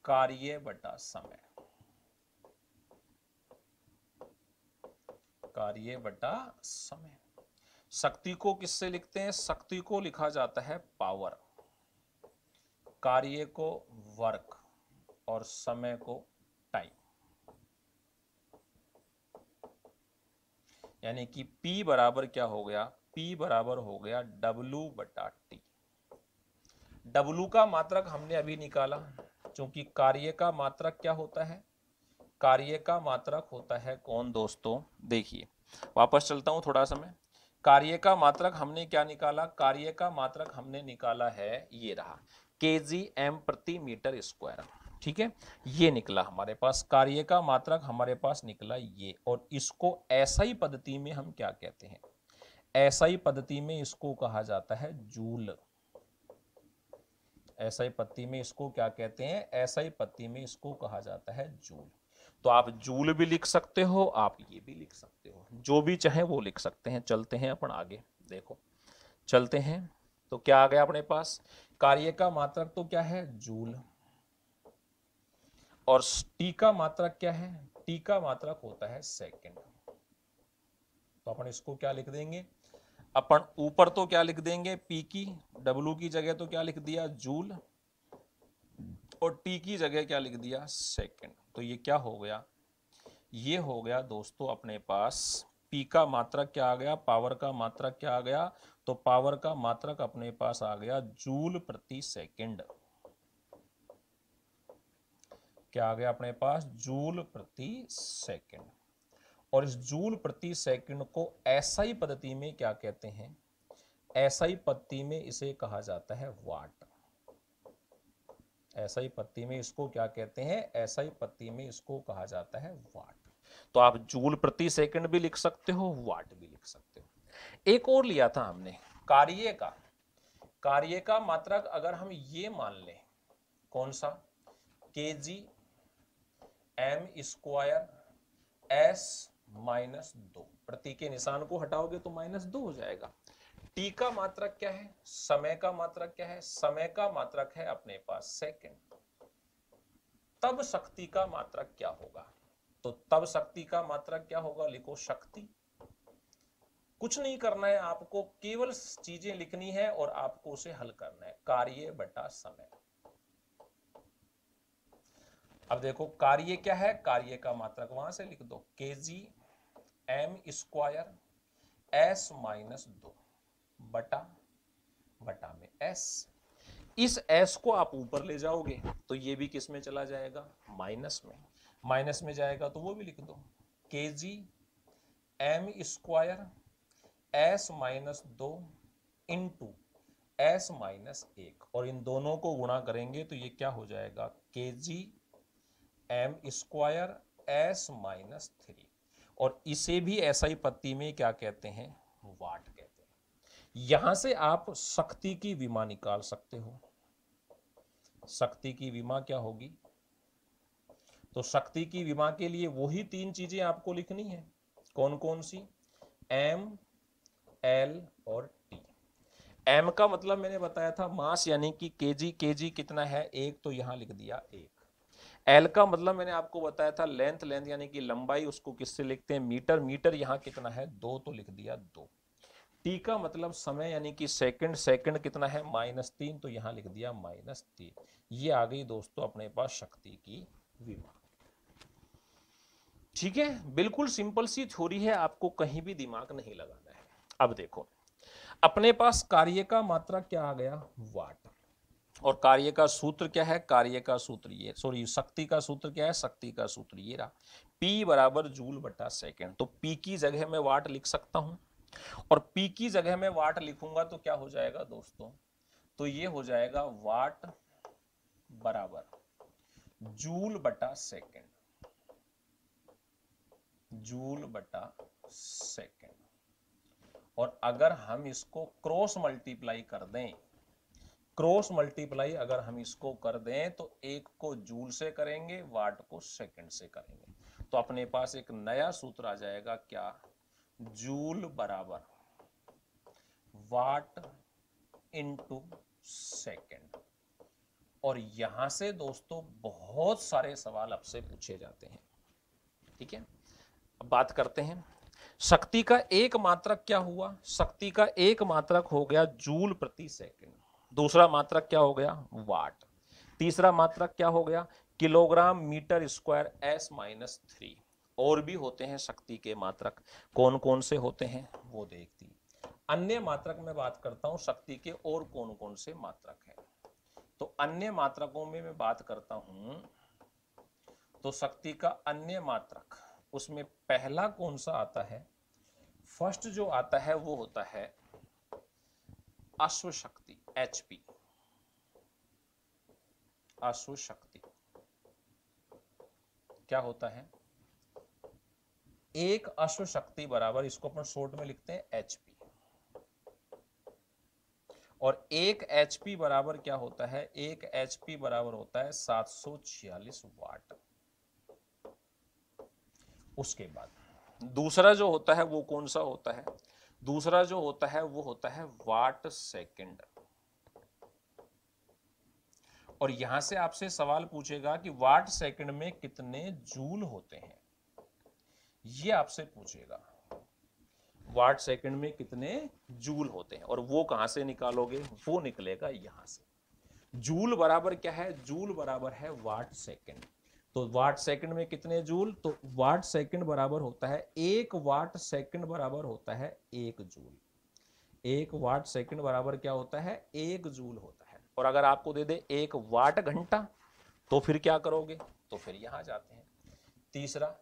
कार्य बटा समय। कार्य बटा समय। शक्ति को किससे लिखते हैं? शक्ति को लिखा जाता है पावर, कार्य को वर्क और समय को टाइम। यानी कि P बराबर क्या हो गया? P बराबर हो गया W बटा T। W का मात्रक हमने अभी निकाला, क्योंकि कार्य का मात्रक क्या होता है? कार्य का मात्रक होता है कौन दोस्तों? देखिए वापस चलता हूं थोड़ा समय। कार्य का मात्रक हमने क्या निकाला? कार्य का मात्रक हमने निकाला है, ये रहा, kgm प्रति मीटर स्क्वायर। ठीक है, ये निकला हमारे पास कार्य का मात्रक, हमारे पास निकला ये। और इसको एसआई पद्धति में हम क्या कहते हैं? एसआई पद्धति में इसको कहा जाता है जूल। एसआई पद्धति में इसको क्या कहते हैं? एसआई पद्धति में इसको कहा जाता है जूल। तो आप जूल भी लिख सकते हो, आप ये भी लिख सकते हो, जो भी चाहे वो लिख सकते हैं। चलते हैं अपन आगे, देखो चलते हैं। तो क्या आ गया अपने पास? कार्य का मात्रक तो क्या है? जूल। और टी का मात्रक क्या है? टी का मात्रक होता है सेकंड। तो अपन इसको क्या लिख देंगे? अपन ऊपर तो क्या लिख देंगे? पी की, डब्लू की जगह तो क्या लिख दिया? जूल। और टी की जगह क्या लिख दिया? सेकंड। तो ये क्या हो गया? ये हो गया दोस्तों अपने पास पी का मात्रक क्या आ गया? पावर का मात्रक क्या आ गया? तो पावर का मात्रक अपने पास आ गया जूल प्रति सेकंड। क्या आ गया अपने पास? जूल प्रति सेकंड। और इस जूल प्रति सेकंड को एसआई पद्धति में क्या कहते हैं? एसआई पद्धति में इसे कहा जाता है वाट। एसआई पद्धति में इसको क्या कहते हैं? एसआई पद्धति में इसको कहा जाता है वाट। तो आप जूल प्रति सेकंड भी लिख सकते हो, वाट भी लिख सकते हो। एक और लिया था हमने कार्य का। कार्य का मात्रक अगर हम ये मान लें, कौन सा? kg m square s minus 2। प्रति के निशान को हटाओगे तो -2 हो जाएगा। टी का मात्रक क्या है? समय का मात्रक क्या है? समय का मात्रक है अपने पास सेकंड। तब शक्ति का मात्रक क्या होगा? तो तब शक्ति का मात्रक क्या होगा? लिखो शक्ति। कुछ नहीं करना है आपको, केवल चीजें लिखनी है और आपको उसे हल करना है। कार्य बटा समय। अब देखो कार्य क्या है? कार्य का मात्रक वहां से लिख दो, kg m square s minus 2 बटा में s। इस s को आप ऊपर ले जाओगे तो ये भी किस में चला जाएगा? माइनस में। माइनस में जाएगा तो वो भी लिख दो, kg m square s minus 2 into s minus 1। और इन दोनों को गुणा करेंगे तो ये क्या हो जाएगा? kg m square s minus 3। और इसे भी एसआई पद्धति में क्या कहते हैं? वाट कहते हैं। यहां से आप शक्ति की विमा निकाल सकते हो। शक्ति की विमा क्या होगी? तो शक्ति की विमा के लिए वही 3 चीजें आपको लिखनी है। कौन कौन सी? m, l और t। m का मतलब मैंने बताया था मास, यानी कि kg। kg कितना है? 1, तो यहां लिख दिया 1। एल का मतलब मैंने आपको बताया था लेंथ। लेंथ यानी कि लंबाई, उसको किससे लिखते हैं? मीटर। मीटर यहां कितना है? 2, तो लिख दिया 2। टी का मतलब समय यानी कि सेकंड। सेकंड कितना है? -3, तो यहां लिख दिया -3। ये आ गई दोस्तों अपने पास शक्ति की विमा। ठीक है, बिल्कुल सिंपल सी थ्योरी है, आपको कहीं भी दिमाग नहीं लगाना है। अब देखो अपने पास कार्य का मात्रक क्या आ गया? वाट। और कार्य का सूत्र क्या है? कार्य का सूत्र ये, सॉरी, शक्ति का सूत्र क्या है? शक्ति का सूत्र ये रहा, P बराबर जूल बटा सेकेंड। तो P की जगह मैं वाट लिख सकता हूं, और P की जगह मैं वाट लिखूंगा तो क्या हो जाएगा दोस्तों? तो ये हो जाएगा वाट बराबर जूल बटा सेकेंड, जूल बटा सेकेंड। और अगर हम इसको क्रॉस मल्टीप्लाई कर दें, क्रॉस मल्टीप्लाई अगर हम इसको कर दें तो एक को जूल से करेंगे, वाट को सेकंड से करेंगे, तो अपने पास एक नया सूत्र आ जाएगा, क्या? जूल बराबर वाट इनटू सेकंड। और यहां से दोस्तों बहुत सारे सवाल आपसे पूछे जाते हैं, ठीक है। अब बात करते हैं शक्ति का एक मात्रक क्या हुआ? शक्ति का एक मात्रक हो गया जूल प्रति सेकंड, दूसरा मात्रक क्या हो गया? वाट, तीसरा मात्रक क्या हो गया? Kilogram metre square S minus 3। और भी होते हैं शक्ति के मात्रक, कौन कौन से होते हैं वो देखती। अन्य मात्रक में बात करता हूं शक्ति के और कौन कौन से मात्रक हैं। तो अन्य मात्रकों में मैं बात करता हूं, तो शक्ति का अन्य मात्रक, उसमें पहला कौन सा आता है? फर्स्ट जो आता है वो होता है अश्व शक्ति, HP, अश्व शक्ति। क्या होता है? एक अश्व शक्ति बराबर, इसको अपन शॉर्ट में लिखते हैं HP, और एक HP बराबर क्या होता है? एक HP बराबर होता है 746 वाट। उसके बाद दूसरा जो होता है वो कौन सा होता है? दूसरा जो होता है वो होता है वाट सेकंड। और यहां से आपसे सवाल पूछेगा कि वाट सेकंड में कितने जूल होते हैं, ये आपसे पूछेगा, वाट सेकंड में कितने जूल होते हैं। और वो कहां से निकालोगे? वो निकलेगा यहां से। जूल बराबर क्या है? जूल बराबर है वाट सेकंड। तो वाट सेकंड में कितने जूल? तो वाट सेकंड बराबर होता है, एक वाट सेकंड बराबर होता है एक जूल। एक वाट सेकंड बराबर क्या होता है? एक जूल होता है। और अगर आपको दे दे एक वाट घंटा, तो फिर क्या करोगे? तो फिर यहां जाते हैं। तीसरा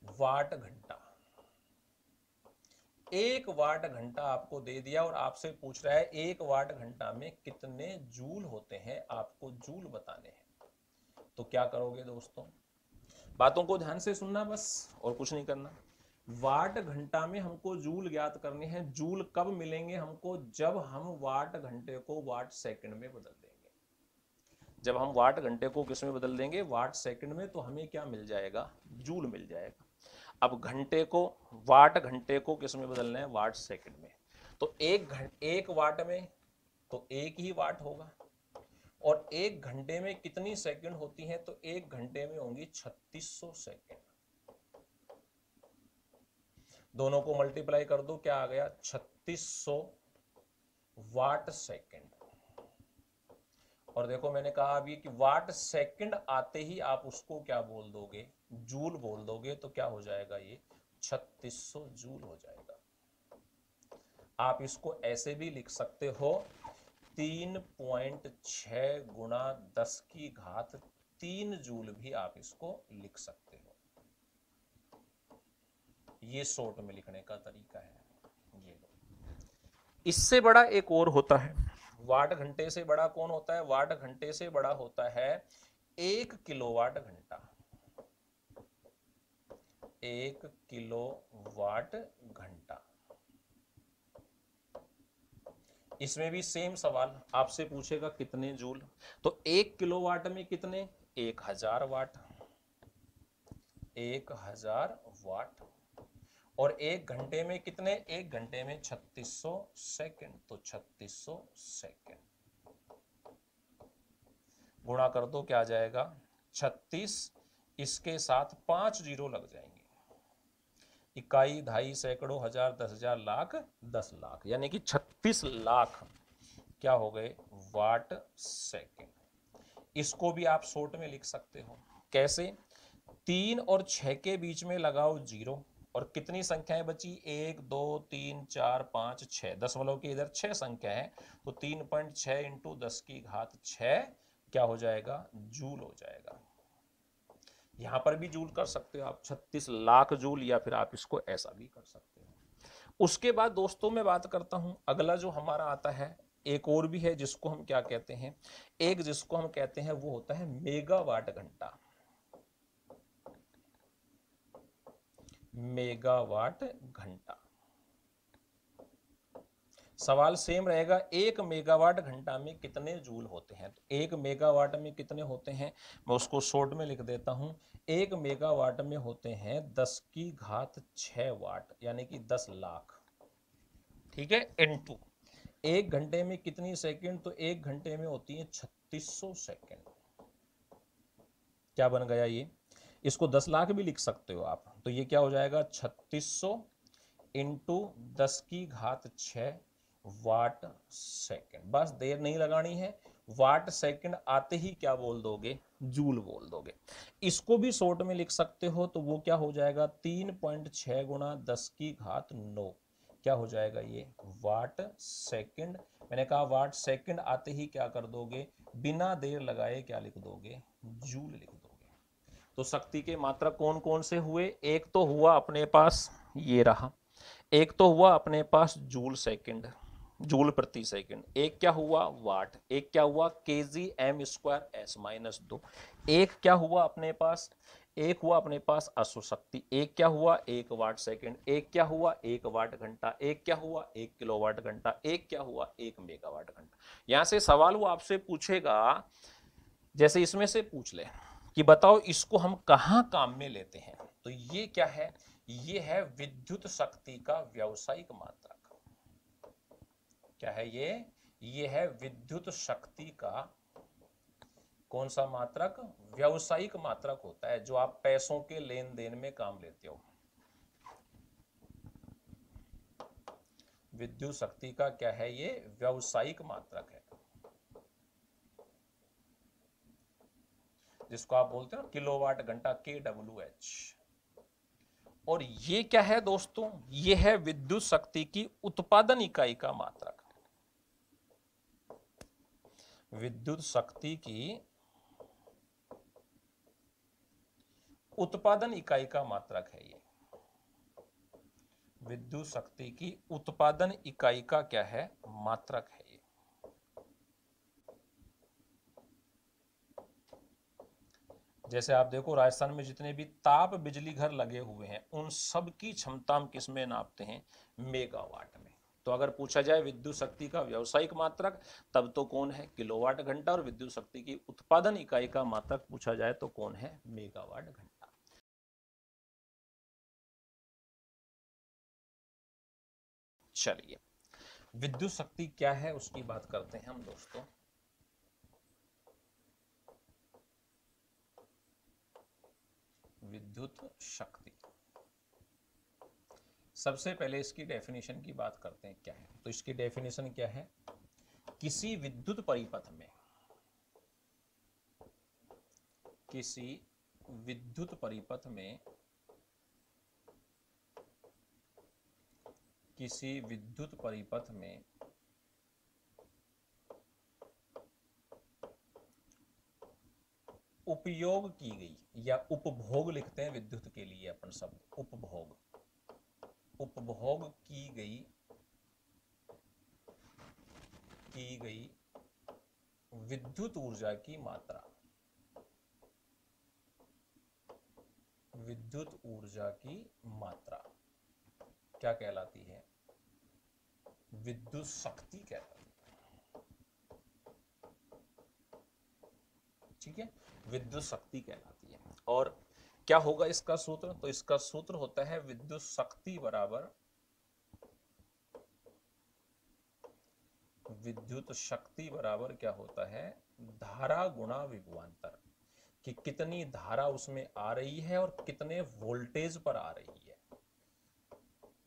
वाट घंटा, एक वाट घंटा आपको दे दिया और आपसे पूछ रहा है एक वाट घंटा में कितने जूल होते हैं, आपको जूल बताने हैं। तो क्या करोगे दोस्तों? बातों को ध्यान से सुनना बस, और कुछ नहीं करना। वाट घंटा में हमको जूल ज्ञात करने हैं। जूल कब मिलेंगे हमको? जब हम वाट घंटे को वाट सेकंड में बदल देंगे। जब हम वाट घंटे को किस में बदल देंगे? वाट सेकंड में, तो हमें क्या मिल जाएगा? जूल मिल जाएगा। अब घंटे को, वाट घंटे को किस में बदलना है? वाट सेकंड में। तो एक वाट में तो एक ही वाट होगा, और एक घंटे में कितनी सेकंड होती हैं? तो एक घंटे में होंगी 3600 सेकंड। दोनों को मल्टीप्लाई कर दो, क्या आ गया? 3600 वाट सेकंड। और देखो मैंने कहा अभी कि वाट सेकंड आते ही आप उसको क्या बोल दोगे? जूल बोल दोगे। तो क्या हो जाएगा? ये 3600 जूल हो जाएगा। आप इसको ऐसे भी लिख सकते हो, 3.6 गुणा 10 की घात 3 जूल भी आप इसको लिख सकते हो। ये शॉर्ट में लिखने का तरीका है। ये इससे बड़ा एक और होता है। वाट घंटे से बड़ा कौन होता है? वाट घंटे से बड़ा होता है 1 किलोवाट घंटा। 1 किलोवाट घंटा। इसमें भी सेम सवाल आपसे पूछेगा कितने जूल। तो 1 किलोवाट में कितने? 1000 वाट। 1000 वाट। और एक घंटे में कितने? एक घंटे में 3600 सेकंड। तो 3600 सेकंड गुणा कर दो, क्या आ जाएगा? 36, इसके साथ 5 जीरो लग जाएंगे। इकाई, ढाई, सैकड़ों, हजार, 10,000, लाख, 10 लाख, यानी कि 36 लाख क्या हो गए? Watt second. इसको भी आप शॉर्ट में लिख सकते हो। कैसे? 3 और 6 के बीच में लगाओ जीरो, और कितनी संख्याएं बची? 1 2 3 4 5 6, दशमलव की इधर 6 संख्या है, तो 3.6 इंटू 10 की घात 6 क्या हो जाएगा? जूल हो जाएगा। यहां पर भी जूल कर सकते हो आप, 36 लाख जूल, या फिर आप इसको ऐसा भी कर सकते हो। उसके बाद दोस्तों मैं बात करता हूं, अगला जो हमारा आता है, एक और भी है जिसको हम क्या कहते हैं, एक जिसको हम कहते हैं वो होता है मेगावाट घंटा। मेगावाट घंटा। सवाल सेम रहेगा, एक मेगावाट घंटा में कितने जूल होते हैं? तो एक मेगावाट में कितने होते हैं, मैं उसको शॉर्ट में लिख देता हूं। एक मेगावाट में होते हैं 10 की घात 6 वाट, यानी कि 10 लाख। ठीक है, इनटू एक घंटे में कितनी सेकंड? तो एक घंटे में होती है 3600 सेकंड। क्या बन गया ये? इसको 10 लाख भी लिख सकते हो आप, तो ये क्या हो जाएगा? 3600 इंटू 10 की घात 6 वाट सेकंड। बस देर नहीं लगानी है, वाट सेकंड आते ही क्या बोल दोगे? जूल बोल दोगे। इसको भी शॉर्ट में लिख सकते हो, तो वो क्या हो जाएगा? 3.6 गुणा 10 की घात 9, क्या हो जाएगा ये? Watt second. मैंने कहा वाट सेकंड आते ही क्या कर दोगे? बिना देर लगाए क्या लिख दोगे? जूल लिख दोगे। तो शक्ति के मात्रक कौन कौन से हुए? एक तो हुआ अपने पास ये रहा, एक तो हुआ अपने पास जूल सेकंड, जूल प्रति सेकंड, एक क्या हुआ? वाट, एक क्या हुआ? KG M square S minus 2, एक क्या हुआ अपने पास? एक हुआ अपने पास अश्व शक्ति, एक क्या हुआ? 1 वाट सेकंड, एक क्या हुआ? 1 वाट घंटा, एक क्या हुआ? 1 किलोवाट घंटा, एक क्या हुआ? 1 मेगावाट घंटा। यहां से सवाल वो आपसे पूछेगा, जैसे इसमें से पूछ ले कि बताओ इसको हम कहां काम में लेते हैं, तो ये क्या है? ये है विद्युत शक्ति का व्यावसायिक मात्रक। क्या है ये है विद्युत शक्ति का कौन सा मात्रक? व्यावसायिक मात्रक होता है, जो आप पैसों के लेन देन में काम लेते हो। विद्युत शक्ति का क्या है? ये व्यावसायिक मात्रक है, जिसको आप बोलते हो किलोवाट घंटा, KWH। और ये क्या है दोस्तों? ये है विद्युत शक्ति की उत्पादन इकाई का मात्रक। विद्युत शक्ति की उत्पादन इकाई का मात्रक है ये। विद्युत शक्ति की उत्पादन इकाई का क्या है? मात्रक है ये। जैसे आप देखो राजस्थान में जितने भी ताप बिजली घर लगे हुए हैं, उन सब की क्षमता हम किस में नापते हैं? मेगावाट में। तो अगर पूछा जाए विद्युत शक्ति का व्यावसायिक मात्रक, तब तो कौन है? किलोवाट घंटा। और विद्युत शक्ति की उत्पादन इकाई का मात्रक पूछा जाए तो कौन है? मेगावाट घंटा। चलिए, विद्युत शक्ति क्या है उसकी बात करते हैं हम दोस्तों। विद्युत शक्ति, सबसे पहले इसकी डेफिनेशन की बात करते हैं क्या है। तो इसकी डेफिनेशन क्या है? किसी विद्युत परिपथ में, किसी विद्युत परिपथ में, किसी विद्युत परिपथ में उपयोग की गई, या उपभोग लिखते हैं विद्युत के लिए अपन शब्द, उपभोग, उपभोग की गई विद्युत ऊर्जा की मात्रा, विद्युत ऊर्जा की मात्रा क्या कहलाती है? विद्युत शक्ति कहलाती है। ठीक है, विद्युत शक्ति कहलाती है। और क्या होगा इसका सूत्र? तो इसका सूत्र होता है विद्युत शक्ति बराबर, विद्युत शक्ति बराबर क्या होता है? धारा गुणा विभवांतर, कि कितनी धारा उसमें आ रही है और कितने वोल्टेज पर आ रही है।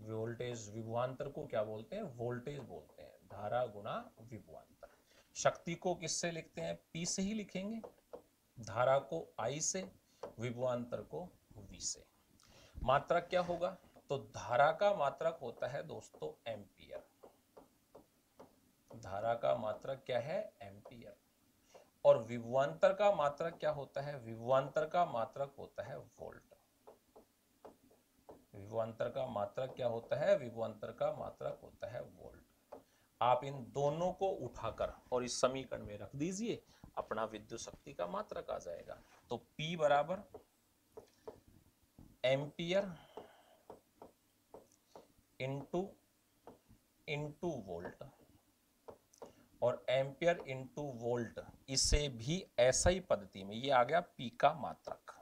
वोल्टेज, विभवांतर को क्या बोलते हैं? वोल्टेज बोलते हैं। धारा गुणा विभवांतर। शक्ति को किससे लिखते हैं? P से ही लिखेंगे, धारा को I से, विभवांतर को V से। मात्रक क्या होगा? तो धारा का मात्रक होता है दोस्तों एम्पियर। धारा का मात्रक क्या है? एम्पियर। और विभवांतर का मात्रक क्या होता है? विभवांतर का मात्रक होता है वोल्ट। विभवांतर का मात्रक क्या होता है? विभवांतर का मात्रक होता है वोल्ट। आप इन दोनों को उठाकर और इस समीकरण में रख दीजिए, अपना विद्युत शक्ति का मात्रक आ जाएगा। तो P बराबर एम्पियर इंटू वोल्ट, और एम्पियर इंटू वोल्ट इसे भी एसआई पद्धति में, ये आ गया P का मात्रक,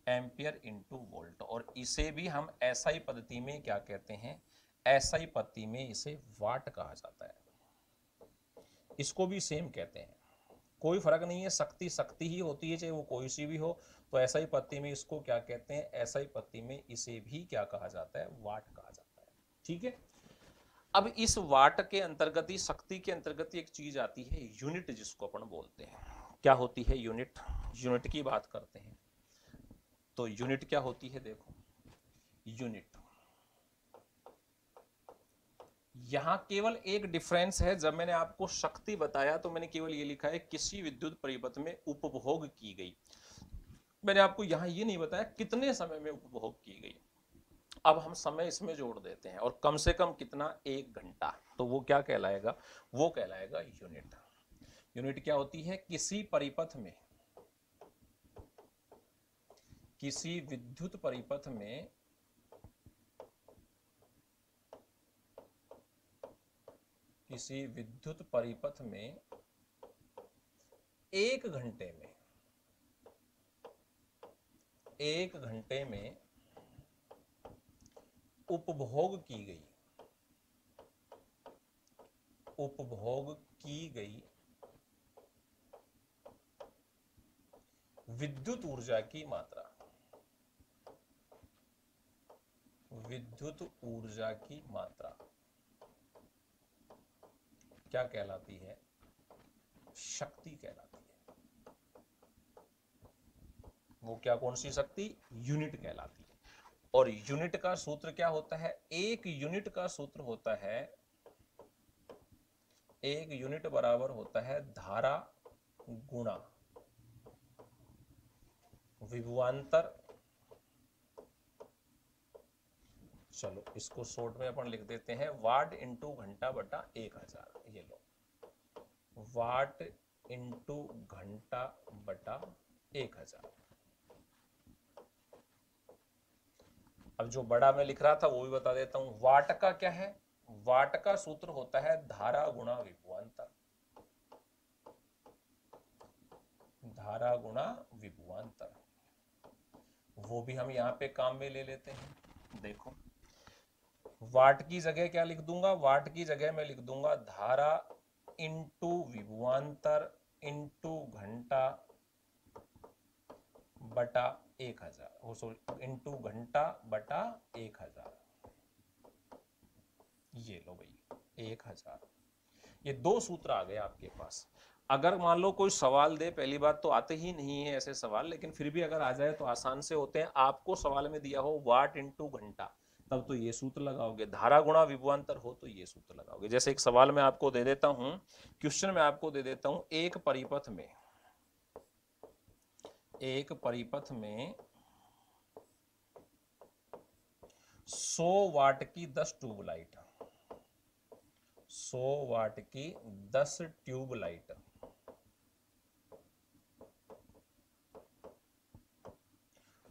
एम्पियर इंटू वोल्ट, और इसे भी हम एसआई पद्धति में क्या कहते हैं? एसआई पद्धति में इसे वाट कहा जाता है। इसको भी सेम कहते हैं, कोई फर्क नहीं है, शक्ति शक्ति ही होती है, चाहे वो कोई सी भी हो। तो एसआई पद्धति में इसको क्या कहते हैं? एसआई पद्धति में इसे भी क्या कहा जाता है? वाट कहा जाता है। ठीक है। अब इस वाट के अंतर्गत ही, शक्ति के अंतर्गत एक चीज आती है यूनिट, जिसको अपन बोलते हैं। क्या होती है? यूनिट। यूनिट की बात करते हैं तो यूनिट क्या होती है? देखो, यूनिट, यहां केवल एक डिफरेंस है। जब मैंने आपको शक्ति बताया तो मैंने केवल ये लिखा है किसी विद्युत परिपथ में उपभोग की गई। मैंने आपको यहां ये नहीं बताया कितने समय में उपभोग की गई। अब हम समय इसमें जोड़ देते हैं, और कम से कम कितना? 1 घंटा। तो वो क्या कहलाएगा? वो कहलाएगा यूनिट। यूनिट क्या होती है? किसी परिपथ में, किसी विद्युत परिपथ में किसी विद्युत परिपथ में 1 घंटे में, 1 घंटे में उपभोग की गई, उपभोग की गई विद्युत ऊर्जा की मात्रा, विद्युत ऊर्जा की मात्रा क्या कहलाती है? शक्ति कहलाती है। वो क्या, कौन सी शक्ति? यूनिट कहलाती है। और यूनिट का सूत्र क्या होता है? एक यूनिट का सूत्र होता है, एक यूनिट बराबर होता है धारा गुणा विभवांतर। चलो इसको शॉर्ट में अपन लिख देते हैं, वाट इंटू घंटा बटा 1000। ये लो, वाट इंटू घंटा बटा 1000। अब जो बड़ा मैं लिख रहा था वो भी बता देता हूं। वाट का क्या है? वाट का सूत्र होता है धारा गुणा विभवांतर, धारा गुणा विभवांतर। वो भी हम यहां पे काम में ले लेते हैं। देखो, वाट की जगह क्या लिख दूंगा? वाट की जगह मैं लिख दूंगा धारा इंटू विभवांतर इंटू घंटा बटा 1000, वो सॉरी इंटू घंटा बटा 1000। ये लो भाई 1000। ये दो सूत्र आ गए आपके पास। अगर मान लो कोई सवाल दे, पहली बात तो आते ही नहीं है ऐसे सवाल, लेकिन फिर भी अगर आ जाए तो आसान से होते हैं। आपको सवाल में दिया हो वाट इंटू घंटा, तब तो ये सूत्र लगाओगे। धारा गुणा विभवांतर हो तो ये सूत्र लगाओगे। जैसे एक सवाल में आपको दे देता हूं, क्वेश्चन में आपको दे देता हूं, एक परिपथ में, एक परिपथ में 100 वाट की 10 ट्यूबलाइट, 100 वाट की 10 ट्यूबलाइट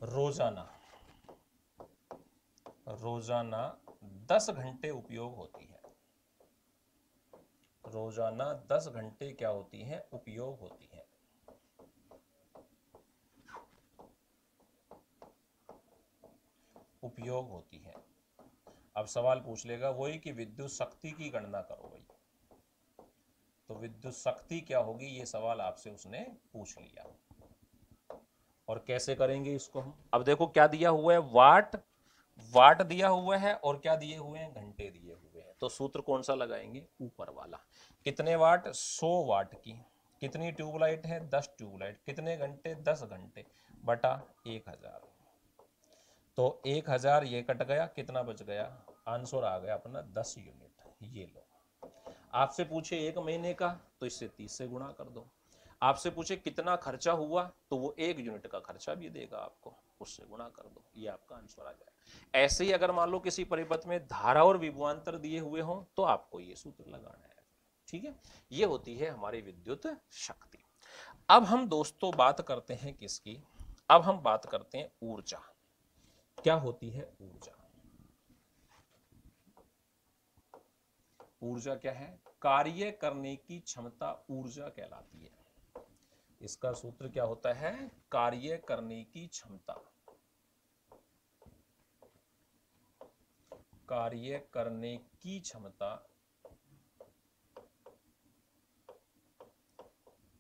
रोजाना, रोजाना 10 घंटे उपयोग होती है। रोजाना 10 घंटे क्या होती है? उपयोग होती है। उपयोग होती है। अब सवाल पूछ लेगा वही कि विद्युत शक्ति की गणना करो भाई। तो विद्युत शक्ति क्या होगी, ये सवाल आपसे उसने पूछ लिया। और कैसे करेंगे इसको हम? अब देखो क्या दिया हुआ है, वाट, वाट दिया हुआ है, और क्या दिए हुए हैं? घंटे दिए हुए हैं। तो सूत्र कौन सा लगाएंगे? ऊपर वाला। कितने वाट? 100 वाट की। कितनी ट्यूबलाइट है? 10 ट्यूबलाइट। कितने घंटे? 10 घंटे बटा 1000। तो 1000 ये कट गया, कितना बच गया, आंसर आ गया अपना 10 यूनिट। ये लो। आपसे पूछे 1 महीने का तो इससे 30 से गुणा कर दो। आपसे पूछे कितना खर्चा हुआ तो वो 1 यूनिट का खर्चा भी देगा आपको, उससे गुणा कर दो, ये आपका आंसर आ जाएगा। ऐसे ही अगर मान लो किसी परिपथ में धारा और विभवांतर दिए हुए हों तो आपको ये सूत्र लगाना है। ठीक है, ये होती है हमारी विद्युत शक्ति। अब हम दोस्तों बात करते हैं किसकी, अब हम बात करते हैं ऊर्जा। क्या होती है ऊर्जा? ऊर्जा क्या है? कार्य करने की क्षमता ऊर्जा कहलाती है। इसका सूत्र क्या होता है? कार्य करने की क्षमता। कार्य करने की क्षमता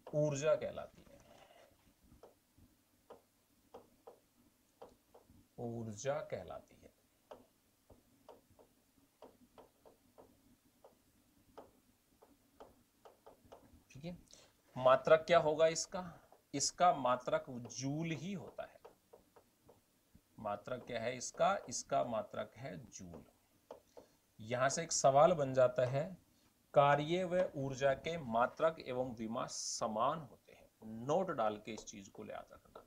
ऊर्जा कहलाती है। ऊर्जा कहलाती है। ठीक है, मात्रक क्या होगा इसका? इसका मात्रक जूल ही होता है। मात्रक क्या है इसका? इसका मात्रक है जूल। यहां से एक सवाल बन जाता है, कार्य व ऊर्जा के मात्रक एवं विमा समान होते हैं। नोट डाल के इस चीज को याद रखना।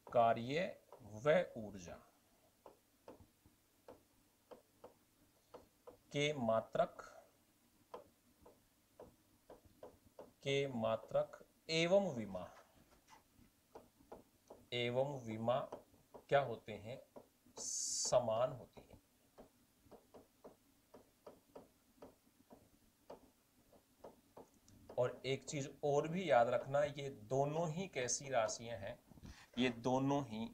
कार्य व ऊर्जा के मात्रक एवं विमा क्या होते हैं? समान होती है। और एक चीज और भी याद रखना, ये दोनों ही कैसी राशियां हैं? ये दोनों ही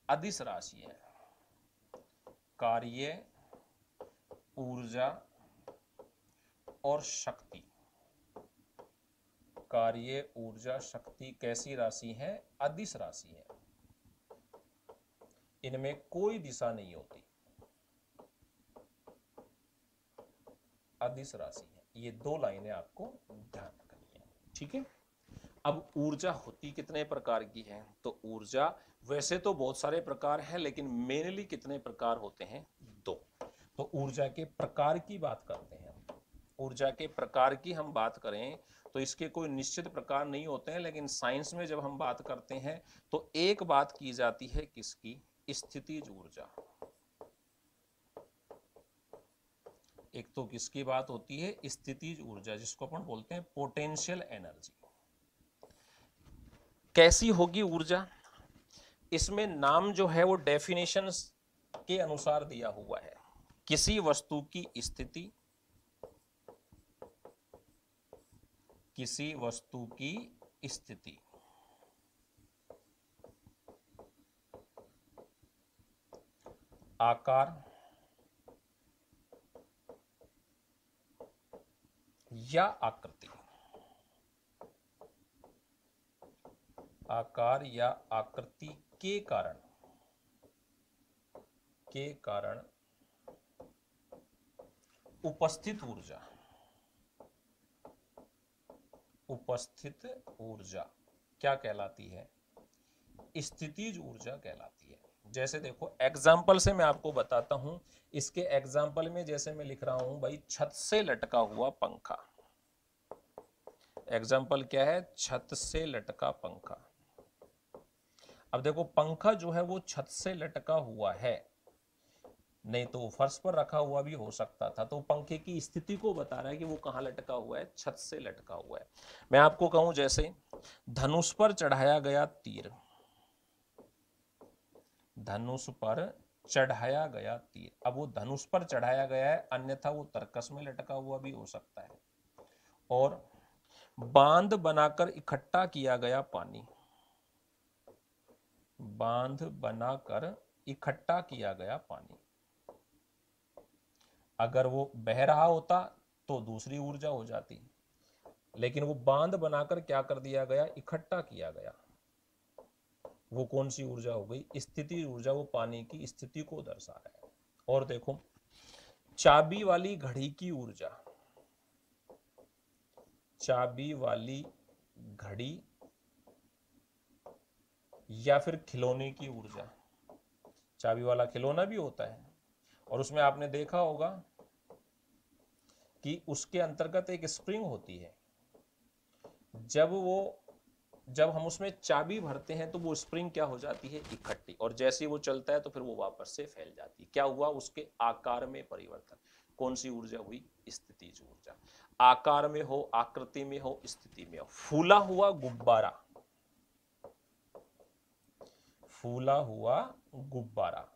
अदिश राशियां हैं। कार्य, ऊर्जा और शक्ति। कार्य, ऊर्जा, शक्ति कैसी राशि है? अदिश राशि है। इनमें कोई दिशा नहीं होती, अदिश राशि है। ये दो लाइनें आपको ध्यान रखनी है। ठीक है, अब ऊर्जा होती कितने प्रकार की है? तो ऊर्जा वैसे तो बहुत सारे प्रकार हैं, लेकिन मेनली कितने प्रकार होते हैं? 2। तो ऊर्जा के प्रकार की बात करते हैं। ऊर्जा के प्रकार की हम बात करें तो इसके कोई निश्चित प्रकार नहीं होते हैं, लेकिन साइंस में जब हम बात करते हैं तो एक बात की जाती है किसकी? स्थितिज ऊर्जा। एक तो किसकी बात होती है? स्थितिज ऊर्जा, जिसको अपन बोलते हैं पोटेंशियल एनर्जी। कैसी होगी ऊर्जा? इसमें नाम जो है वो डेफिनेशन के अनुसार दिया हुआ है। किसी वस्तु की स्थिति, किसी वस्तु की स्थिति, आकार या आकृति, आकार या आकृति के कारण उपस्थित ऊर्जा, उपस्थित ऊर्जा क्या कहलाती है? स्थितिज ऊर्जा कहलाती है। जैसे देखो एग्जाम्पल से मैं आपको बताता हूं। इसके एग्जाम्पल में जैसे मैं लिख रहा हूं भाई, छत से लटका हुआ पंखा। एग्जाम्पल क्या है? छत से लटका पंखा। अब देखो पंखा जो है वो छत से लटका हुआ है, नहीं तो फर्श पर रखा हुआ भी हो सकता था। तो पंखे की स्थिति को बता रहा है कि वो कहां लटका हुआ है? छत से लटका हुआ है। मैं आपको कहूं जैसे धनुष पर चढ़ाया गया तीर, धनुष पर चढ़ाया गया तीर। अब वो धनुष पर चढ़ाया गया है, अन्यथा वो तरकस में लटका हुआ भी हो सकता है। और बांध बनाकर इकट्ठा किया गया पानी, बांध बनाकर इकट्ठा किया गया पानी। अगर वो बह रहा होता तो दूसरी ऊर्जा हो जाती, लेकिन वो बांध बनाकर क्या कर दिया गया? इकट्ठा किया गया। वो कौन सी ऊर्जा हो गई? स्थिति ऊर्जा। वो पानी की स्थिति को दर्शा रहा है। और देखो चाबी वाली घड़ी की ऊर्जा, चाबी वाली घड़ी या फिर खिलौने की ऊर्जा, चाबी वाला खिलौना भी होता है और उसमें आपने देखा होगा कि उसके अंतर्गत एक स्प्रिंग होती है। जब हम उसमें चाबी भरते हैं तो वो स्प्रिंग क्या हो जाती है, इकट्ठी, और जैसे ही वो चलता है तो फिर वो वापस से फैल जाती है। क्या हुआ, उसके आकार में परिवर्तन। कौन सी ऊर्जा हुई, स्थितिज ऊर्जा। आकार में हो, आकृति में हो, स्थिति में हो। फूला हुआ गुब्बारा, फूला हुआ गुब्बारा,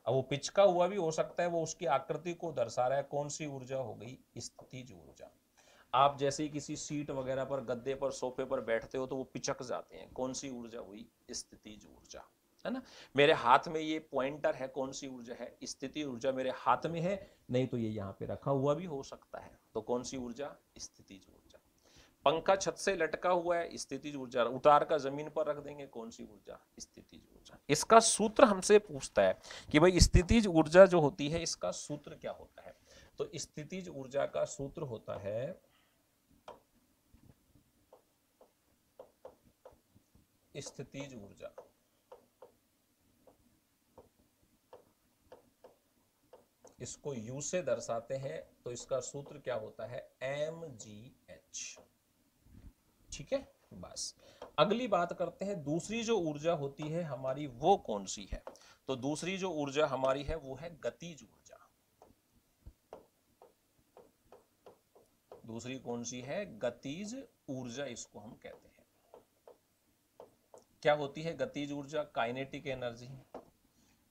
अब वो पिचका हुआ भी हो सकता है, वो उसकी आकृति को दर्शा रहा है। कौन सी ऊर्जा हो गई, स्थितिज ऊर्जा। आप जैसे ही किसी सीट वगैरह पर, गद्दे पर, सोफे पर बैठते हो तो वो पिचक जाते हैं। कौन सी ऊर्जा हुई, स्थितिज ऊर्जा, है ना। मेरे हाथ में ये पॉइंटर है, कौन सी ऊर्जा है, स्थिति ऊर्जा। मेरे हाथ में है, नहीं तो ये यहाँ पे रखा हुआ भी हो सकता है, तो कौन सी ऊर्जा, स्थितिज ऊर्जा। पंखा छत से लटका हुआ है, स्थितिज ऊर्जा। उतार कर जमीन पर रख देंगे, कौन सी ऊर्जा, स्थितिज ऊर्जा। इसका सूत्र हमसे पूछता है कि भाई स्थितिज ऊर्जा जो होती है इसका सूत्र क्या होता है। तो स्थितिज ऊर्जा का सूत्र होता है स्थितिज ऊर्जा, इसको U से दर्शाते हैं, तो इसका सूत्र क्या होता है, mgh। ठीक है, बस। अगली बात करते हैं, दूसरी जो ऊर्जा होती है हमारी वो कौन सी है। तो दूसरी जो ऊर्जा हमारी है वो है गतिज ऊर्जा। दूसरी कौन सी है, गतिज ऊर्जा, इसको हम कहते हैं। क्या होती है गतिज ऊर्जा, काइनेटिक एनर्जी।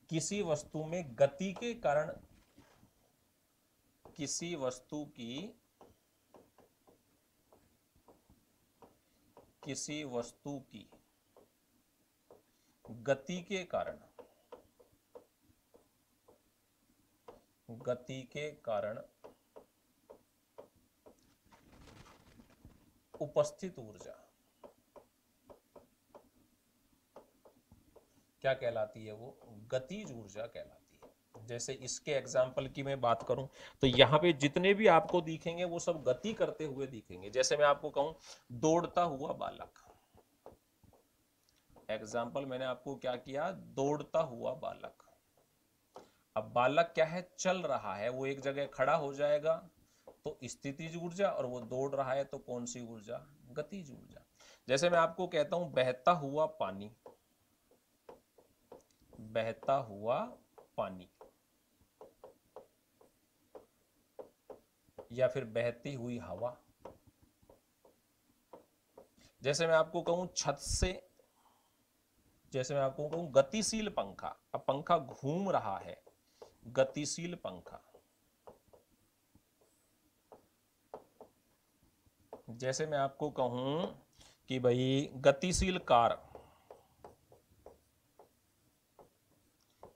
किसी वस्तु में गति के कारण, किसी वस्तु की, किसी वस्तु की गति के कारण, गति के कारण उपस्थित ऊर्जा क्या कहलाती है, वो गतिज ऊर्जा कहलाती है। जैसे इसके एग्जाम्पल की मैं बात करूं तो यहाँ पे जितने भी आपको दिखेंगे वो सब गति करते हुए दिखेंगे। जैसे मैं आपको कहूं दौड़ता हुआ बालक, एग्जाम्पल मैंने आपको क्या किया, दौड़ता हुआ बालक। अब बालक क्या है, चल रहा है, वो एक जगह खड़ा हो जाएगा तो स्थितिज ऊर्जा, और वो दौड़ रहा है तो कौन सी ऊर्जा, गतिज ऊर्जा। जैसे मैं आपको कहता हूं बहता हुआ पानी, बहता हुआ पानी, या फिर बहती हुई हवा। जैसे मैं आपको कहूं छत से, जैसे मैं आपको कहूं गतिशील पंखा, अब पंखा घूम रहा है, गतिशील पंखा। जैसे मैं आपको कहूं कि भाई गतिशील कार,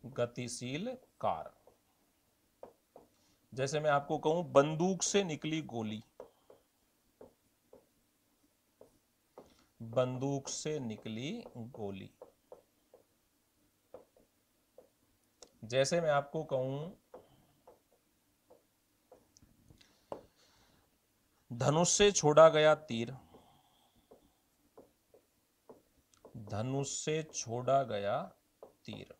गतिशील कार। जैसे मैं आपको कहूं बंदूक से निकली गोली, बंदूक से निकली गोली। जैसे मैं आपको कहूं धनुष से छोड़ा गया तीर, धनुष से छोड़ा गया तीर।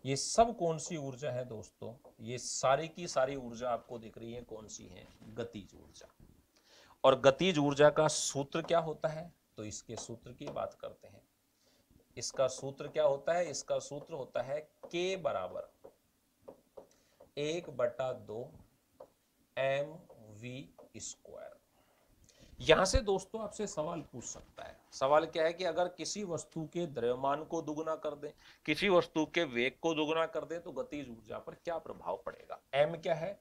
ये सब कौन सी ऊर्जा है दोस्तों, ये सारी की सारी ऊर्जा आपको दिख रही है, कौन सी है, गतिज ऊर्जा। और गतिज ऊर्जा का सूत्र क्या होता है, तो इसके सूत्र की बात करते हैं। इसका सूत्र क्या होता है, इसका सूत्र होता है K बराबर 1/2 mv²। यहां से दोस्तों आपसे सवाल पूछ सकता है। सवाल क्या है कि अगर किसी वस्तु के द्रव्यमान को दुगना कर दें, किसी वस्तु के वेग को दुगना कर दें, तो गतिज ऊर्जा पर क्या प्रभाव पड़ेगा। m क्या है,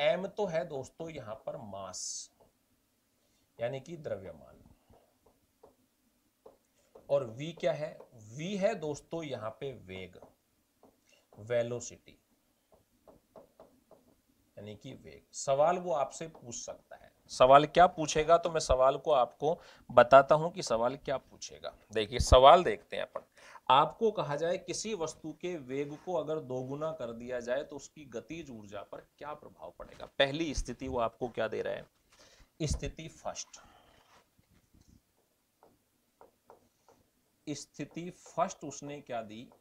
m तो है दोस्तों यहां पर मास, यानी कि द्रव्यमान। और v क्या है, v है दोस्तों यहां पे वेग, वेलोसिटी, यानी कि वेग। सवाल वो आपसे पूछ सकता है। सवाल क्या पूछेगा, तो मैं सवाल को आपको बताता हूं कि सवाल क्या पूछेगा। देखिए सवाल देखते हैं अपन। आपको कहा जाए किसी वस्तु के वेग को अगर दोगुना कर दिया जाए तो उसकी गतिज ऊर्जा पर क्या प्रभाव पड़ेगा। पहली स्थिति वो आपको क्या दे रहा है, स्थिति फर्स्ट, स्थिति फर्स्ट उसने क्या दी,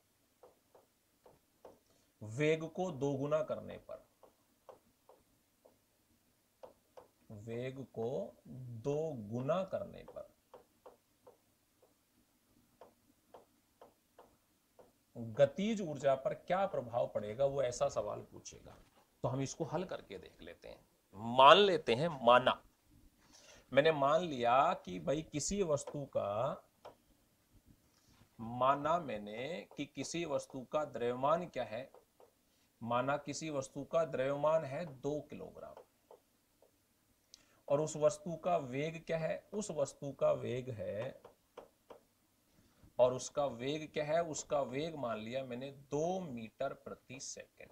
वेग को दोगुना करने पर, वेग को दोगुना करने पर गतिज ऊर्जा पर क्या प्रभाव पड़ेगा, वो ऐसा सवाल पूछेगा। तो हम इसको हल करके देख लेते हैं। मान लेते हैं, मैंने मान लिया कि भाई किसी वस्तु का, माना मैंने कि किसी वस्तु का द्रव्यमान क्या है, माना किसी वस्तु का द्रव्यमान है 2 किलोग्राम और उस वस्तु का वेग क्या है, उस वस्तु का वेग है, और उसका वेग क्या है, उसका वेग मान लिया मैंने 2 मीटर प्रति सेकंड।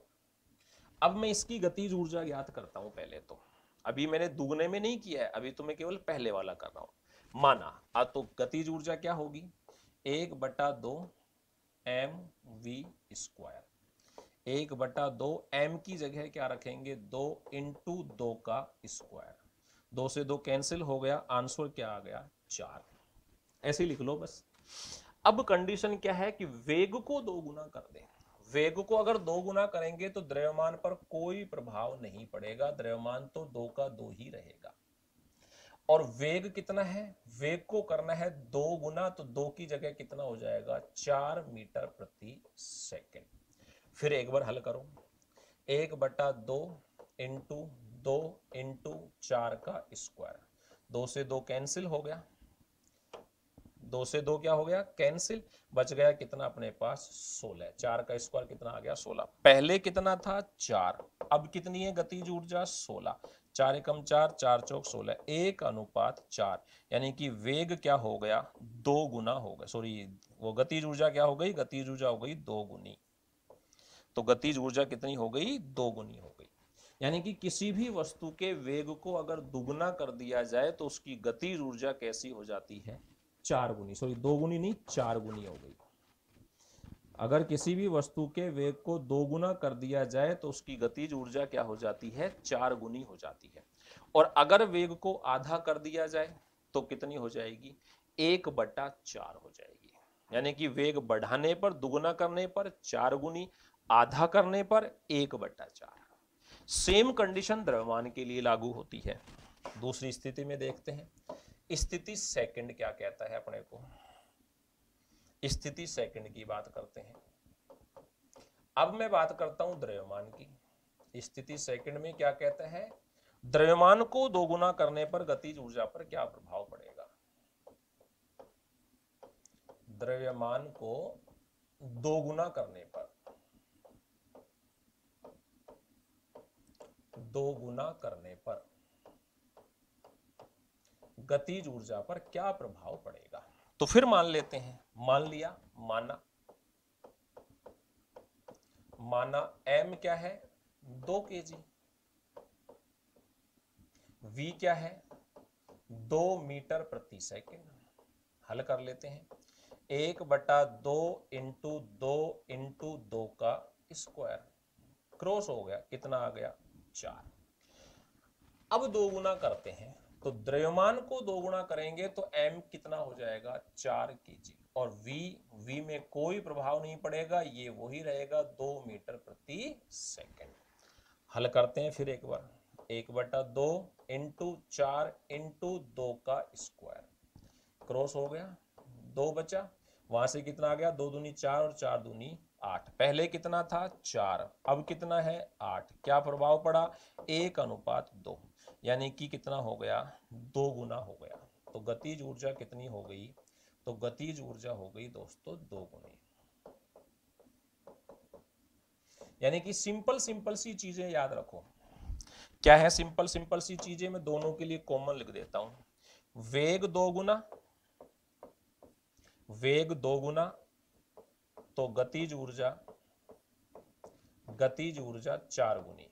अब मैं इसकी गतिज ऊर्जा ज्ञात करता हूं। पहले तो अभी मैंने दुगने में नहीं किया है, अभी तो मैं केवल पहले वाला कर रहा हूं। माना तो गतिज ऊर्जा क्या होगी, 1/2 mv²। 1/2 m की जगह क्या रखेंगे, 2 × 2 का स्क्वायर। 2 से 2 कैंसिल हो गया, आंसर क्या आ गया, 4। ऐसे लिख लो बस। अब कंडीशन क्या है कि वेग को 2 गुना कर दें। वेग को अगर 2 गुना करेंगे तो द्रव्यमान पर कोई प्रभाव नहीं पड़ेगा, द्रव्यमान तो 2 का 2 ही रहेगा। और वेग कितना है, वेग को करना है 2 गुना, तो 2 की जगह कितना हो जाएगा, 4 मीटर प्रति सेकंड। फिर एक बार हल करो, 1/2 इंटू 2 इंटू 4 का स्क्वायर। 2 से 2 कैंसिल हो गया, 2 से 2 क्या हो गया, कैंसिल। बच गया कितना अपने पास, 16। 4 का स्क्वायर कितना आ गया, 16। पहले कितना था, 4। अब कितनी है गतिज ऊर्जा, 16। 4 एकम 4, 4 चौक 16, 1:4। यानी कि वेग क्या हो गया, 2 गुना हो गया। सॉरी, वो गतिज ऊर्जा क्या हो गई, गतिज ऊर्जा हो गई 2 गुनी। तो गतिज ऊर्जा कितनी हो गई, 2 गुनी हो गई। यानी कि किसी भी वस्तु के वेग को अगर दुगना कर दिया जाए तो उसकी गतिज ऊर्जा कैसी हो जाती है, 4 गुनी। सॉरी, 2 गुनी नहीं, 4 गुनी हो गई। अगर किसी भी वस्तु के वेग को 2 गुना कर दिया जाए तो उसकी गतिज ऊर्जा क्या हो जाती है, 4 गुनी हो जाती है। और अगर वेग को आधा कर दिया जाए तो कितनी हो जाएगी, 1/4 हो जाएगी। यानी कि वेग बढ़ाने पर, दुगुना करने पर 4 गुनी, आधा करने पर 1/4। सेम कंडीशन द्रव्यमान के लिए लागू होती है। दूसरी स्थिति में देखते हैं। स्थिति सेकंड क्या कहता है अपने को, स्थिति सेकंड की बात करते हैं। अब मैं बात करता हूं द्रव्यमान की। स्थिति सेकंड में क्या कहता है, द्रव्यमान को 2 गुना करने पर गतिज ऊर्जा पर क्या प्रभाव पड़ेगा। द्रव्यमान को 2 गुना करने पर, 2 गुना करने पर गतिज ऊर्जा पर क्या प्रभाव पड़ेगा। तो फिर मान लेते हैं, मान लिया, माना m क्या है, 2 kg, v क्या है, 2 मीटर प्रति सेकंड। हल कर लेते हैं, 1/2 इंटू 2 इंटू 2 का स्क्वायर, क्रॉस हो गया, कितना आ गया, 4। अब 2 गुना करते हैं तो द्रव्यमान को 2 गुना करेंगे तो m कितना हो जाएगा, 4 kg। और v में कोई प्रभाव नहीं पड़ेगा, ये वही रहेगा, 2 मीटर प्रति सेकंड। हल करते हैं फिर एक बार, 1/2 इंटू 4 इंटू 2 का स्क्वायर, क्रॉस हो गया, 2 बचा, वहां से कितना आ गया, 2 दूनी 4 और 4 दूनी 8। पहले कितना था, 4, अब कितना है, 8। क्या प्रभाव पड़ा, 1:2। यानी कि कितना हो गया, 2 गुना हो गया। तो गतिज ऊर्जा कितनी हो गई, तो गतिज ऊर्जा हो गई दोस्तों 2 गुनी। यानी कि सिंपल सिंपल सी चीजें याद रखो। क्या है सिंपल सिंपल सी चीजें, मैं दोनों के लिए कॉमन लिख देता हूं। वेग 2 गुना, वेग 2 गुना तो गतिज ऊर्जा 4 गुनी।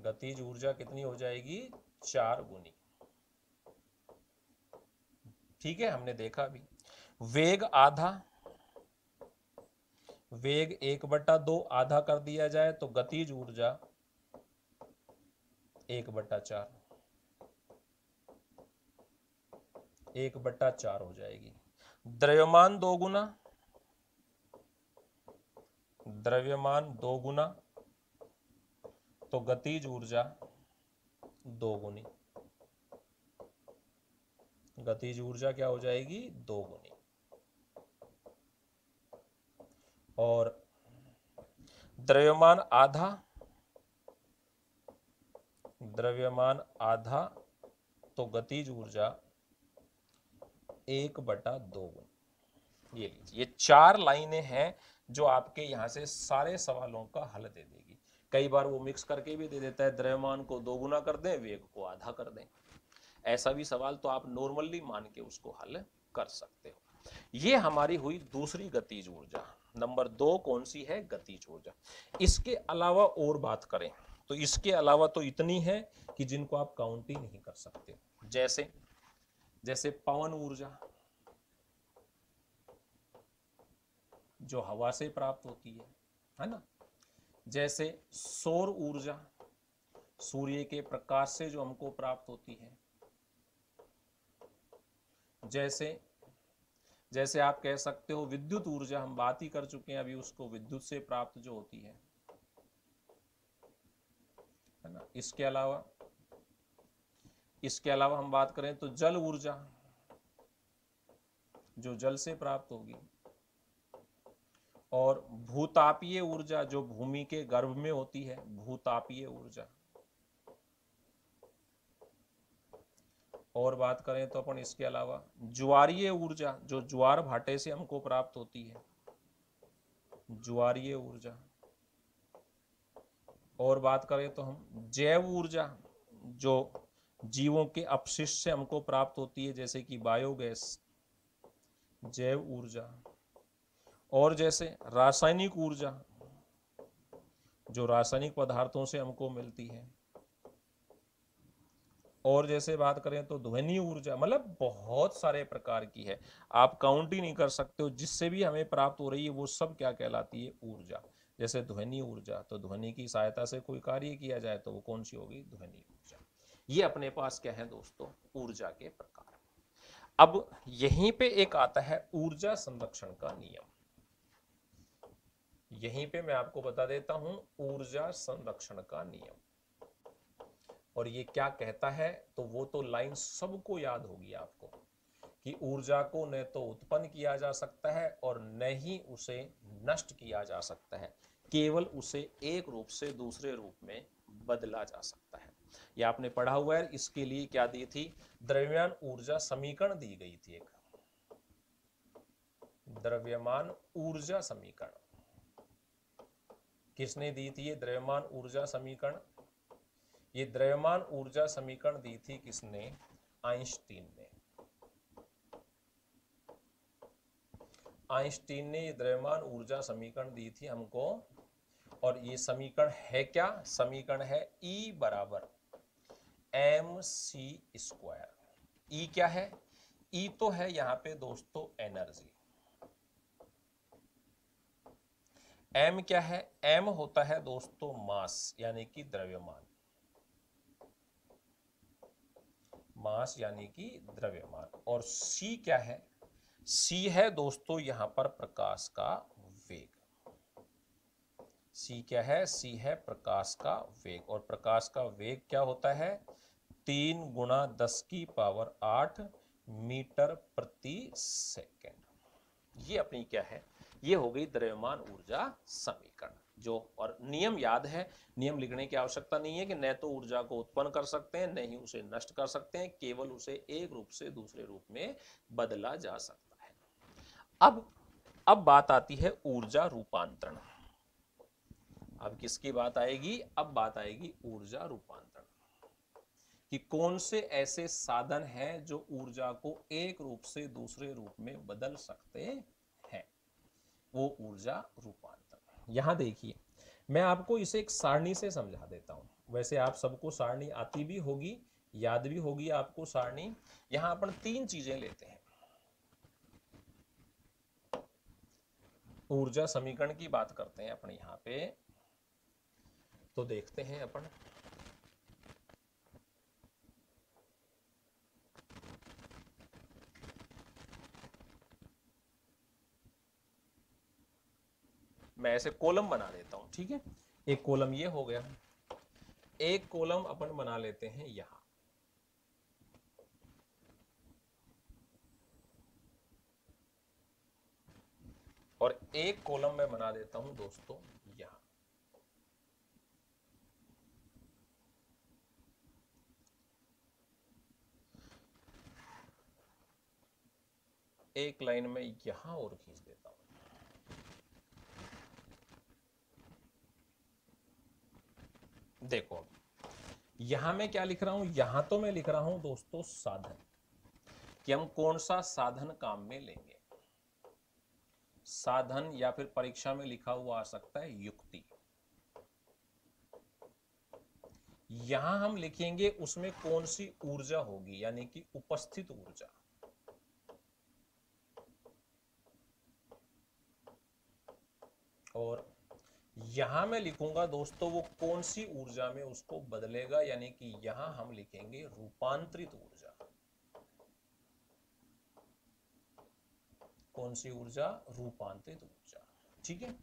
गतिज ऊर्जा कितनी हो जाएगी, 4 गुनी। ठीक है, हमने देखा भी। वेग आधा, वेग 1/2 आधा कर दिया जाए तो गतिज ऊर्जा 1/4। 1/4 हो जाएगी। द्रव्यमान 2 गुना, द्रव्यमान 2 गुना तो गतिज ऊर्जा 2 गुनी। गतिज ऊर्जा क्या हो जाएगी? 2 गुनी। और द्रव्यमान आधा, द्रव्यमान आधा तो गतिज ऊर्जा 1/2 गुनी। ये लीजिए, ये 4 लाइनें हैं जो आपके यहां से सारे सवालों का हल दे देगी। कई बार वो मिक्स करके भी दे देता है, द्रव्यमान को 2 गुना कर दें, वेग को आधा कर दें। ऐसा भी सवाल तो आप नॉर्मली मान के उसको हल कर सकते हो। ये हमारी हुई दूसरी गतिज ऊर्जा। नंबर 2 कौन सी है? गतिज ऊर्जा। इसके अलावा और बात करें तो इसके अलावा तो इतनी है कि जिनको आप काउंट ही नहीं कर सकते। जैसे जैसे पवन ऊर्जा जो हवा से प्राप्त होती है ना। जैसे सौर ऊर्जा, सूर्य के प्रकाश से जो हमको प्राप्त होती है। जैसे जैसे आप कह सकते हो विद्युत ऊर्जा, हम बात ही कर चुके हैं अभी उसको, विद्युत से प्राप्त जो होती है ना। इसके अलावा हम बात करें तो जल ऊर्जा जो जल से प्राप्त होगी, और भूतापीय ऊर्जा जो भूमि के गर्भ में होती है, भूतापीय ऊर्जा। और बात करें तो अपन इसके अलावा ज्वारीय ऊर्जा जो ज्वार भाटे से हमको प्राप्त होती है, ज्वारीय ऊर्जा। और बात करें तो हम जैव ऊर्जा जो जीवों के अपशिष्ट से हमको प्राप्त होती है, जैसे कि बायोगैस, जैव ऊर्जा। और जैसे रासायनिक ऊर्जा जो रासायनिक पदार्थों से हमको मिलती है। और जैसे बात करें तो ध्वनि ऊर्जा, मतलब बहुत सारे प्रकार की है, आप काउंट ही नहीं कर सकते हो। जिससे भी हमें प्राप्त हो रही है वो सब क्या कहलाती है? ऊर्जा। जैसे ध्वनि ऊर्जा, तो ध्वनि की सहायता से कोई कार्य किया जाए तो वो कौन सी होगी? ध्वनि ऊर्जा। ये अपने पास क्या है दोस्तों? ऊर्जा के प्रकार। अब यहीं पे एक आता है ऊर्जा संरक्षण का नियम। यहीं पे मैं आपको बता देता हूं ऊर्जा संरक्षण का नियम। और ये क्या कहता है? तो वो तो लाइन सबको याद होगी आपको कि ऊर्जा को न तो उत्पन्न किया जा सकता है और न ही उसे नष्ट किया जा सकता है, केवल उसे एक रूप से दूसरे रूप में बदला जा सकता है। ये आपने पढ़ा हुआ है। इसके लिए क्या दी थी? द्रव्यमान ऊर्जा समीकरण दी गई थी। एक द्रव्यमान ऊर्जा समीकरण किसने दी थी? ये द्रव्यमान ऊर्जा समीकरण, ये द्रव्यमान ऊर्जा समीकरण दी थी किसने? आइंस्टीन ने। आइंस्टीन ने ये द्रव्यमान ऊर्जा समीकरण दी थी हमको। और ये समीकरण है क्या? समीकरण है E बराबर mc²। E क्या है? E तो है यहां पे दोस्तों एनर्जी। m क्या है? m होता है दोस्तों मास, यानी कि द्रव्यमान। मास यानी कि द्रव्यमान। और c क्या है? c है दोस्तों यहां पर प्रकाश का वेग। c क्या है? c है प्रकाश का वेग। और प्रकाश का वेग क्या होता है? 3 × 10⁸ मीटर प्रति सेकेंड। ये अपनी क्या है? ये हो गई द्रव्यमान ऊर्जा समीकरण। जो और नियम याद है, नियम लिखने की आवश्यकता नहीं है कि न तो ऊर्जा को उत्पन्न कर सकते हैं न ही उसे नष्ट कर सकते हैं, केवल उसे एक रूप से दूसरे रूप में बदला जा सकता है। अब बात आती है ऊर्जा रूपांतरण। अब किसकी बात आएगी? अब बात आएगी ऊर्जा रूपांतरण कि कौन से ऐसे साधन हैं जो ऊर्जा को एक रूप से दूसरे रूप में बदल सकते हैं। वो ऊर्जा रूपांतरण। यहां देखिए, मैं आपको इसे एक सारणी से समझा देता हूं। वैसे आप सबको सारणी आती भी होगी, याद भी होगी आपको सारणी। यहां अपन 3 चीजें लेते हैं। ऊर्जा समीकरण की बात करते हैं अपन यहां पे। तो देखते हैं अपन, मैं ऐसे कॉलम बना देता हूं, ठीक है। एक कॉलम ये हो गया, एक कॉलम अपन बना लेते हैं यहां, और एक कॉलम मैं बना देता हूं दोस्तों यहां। एक लाइन में यहां और खींच देता हूं। देखो यहां मैं क्या लिख रहा हूं, यहां तो मैं लिख रहा हूं दोस्तों साधन, कि हम कौन सा साधन काम में लेंगे। साधन, या फिर परीक्षा में लिखा हुआ आ सकता है युक्ति। यहां हम लिखेंगे उसमें कौन सी ऊर्जा होगी, यानी कि उपस्थित ऊर्जा। और यहां मैं लिखूंगा दोस्तों वो कौन सी ऊर्जा में उसको बदलेगा, यानी कि यहां हम लिखेंगे रूपांतरित ऊर्जा। कौन सी ऊर्जा, रूपांतरित ऊर्जा, ठीक है।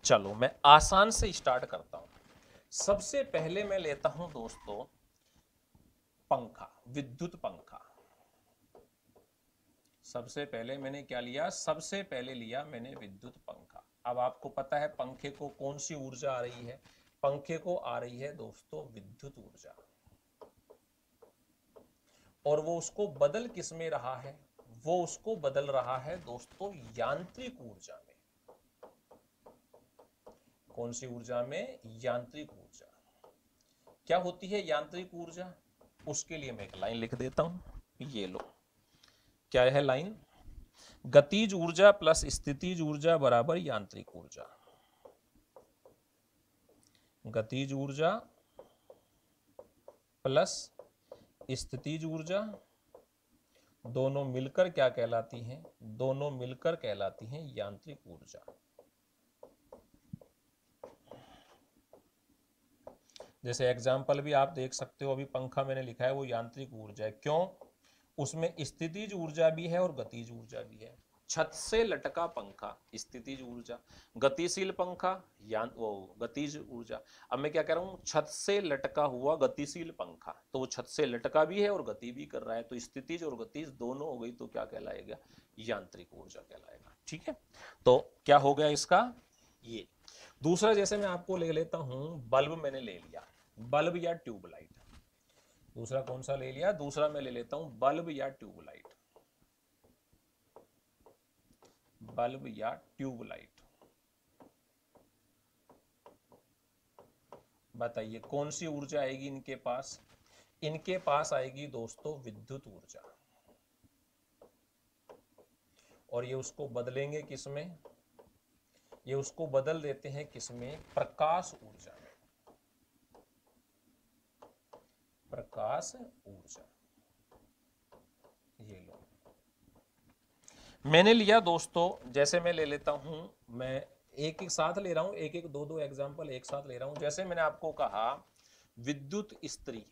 चलो मैं आसान से स्टार्ट करता हूं। सबसे पहले मैं लेता हूं दोस्तों पंखा, विद्युत पंखा। सबसे पहले मैंने क्या लिया, सबसे पहले लिया मैंने विद्युत पंखा। अब आपको पता है पंखे को कौन सी ऊर्जा आ रही है, पंखे को आ रही है दोस्तों विद्युत ऊर्जा। और वो उसको बदल किस में रहा है, वो उसको बदल रहा है दोस्तों यांत्रिक ऊर्जा में। कौन सी ऊर्जा में, यांत्रिक ऊर्जा। क्या होती है यांत्रिक ऊर्जा, उसके लिए मैं एक लाइन लिख देता हूं, ये लो। क्या है लाइन, गतिज ऊर्जा प्लस स्थितिज ऊर्जा बराबर यांत्रिक ऊर्जा। गतिज ऊर्जा प्लस स्थितिज ऊर्जा दोनों मिलकर क्या कहलाती हैं, दोनों मिलकर कहलाती हैं यांत्रिक ऊर्जा। जैसे एग्जाम्पल भी आप देख सकते हो, अभी पंखा मैंने लिखा है वो यांत्रिक ऊर्जा है, क्यों, उसमें स्थितिज ऊर्जा भी है और गतिज ऊर्जा भी है। छत से लटका पंखा स्थितिज ऊर्जा, गतिशील पंखा वो गतिज ऊर्जा। अब मैं क्या कह रहा हूं, छत से लटका हुआ गतिशील पंखा, तो वो छत से लटका भी है और गति भी कर रहा है, तो स्थितिज और गतिज दोनों हो गई, तो क्या कहलाएगा, यांत्रिक ऊर्जा कहलाएगा, ठीक है। तो क्या हो गया इसका ये। दूसरा जैसे मैं आपको ले लेता हूं, बल्ब मैंने ले लिया, बल्ब या ट्यूबलाइट। दूसरा कौन सा ले लिया, दूसरा मैं ले लेता हूं बल्ब या ट्यूबलाइट। बल्ब या ट्यूबलाइट, बताइए कौन सी ऊर्जा आएगी इनके पास, इनके पास आएगी दोस्तों विद्युत ऊर्जा। और ये उसको बदलेंगे किसमें, ये उसको बदल देते हैं किसमें, प्रकाश ऊर्जा में। प्रकाश ऊर्जा, ये लो। मैंने लिया दोस्तों, जैसे मैं ले लेता हूं, मैं एक एक साथ ले रहा हूं, एक एक दो दो एग्जांपल एक साथ ले रहा हूं। जैसे मैंने आपको कहा विद्युत इस्त्री,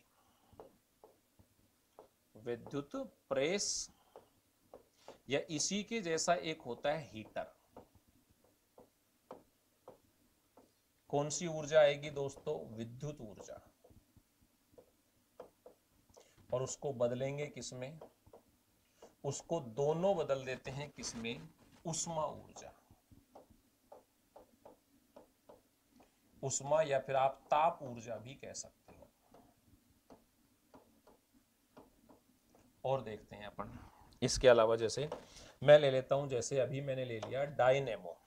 विद्युत प्रेस, या इसी के जैसा एक होता है हीटर। कौन सी ऊर्जा आएगी दोस्तों, विद्युत ऊर्जा। और उसको बदलेंगे किसमें, उसको दोनों बदल देते हैं किसमें, उष्मा ऊर्जा। उष्मा या फिर आप ताप ऊर्जा भी कह सकते हो। और देखते हैं अपन इसके अलावा, जैसे मैं ले लेता हूं, जैसे अभी मैंने ले लिया डायनेमो।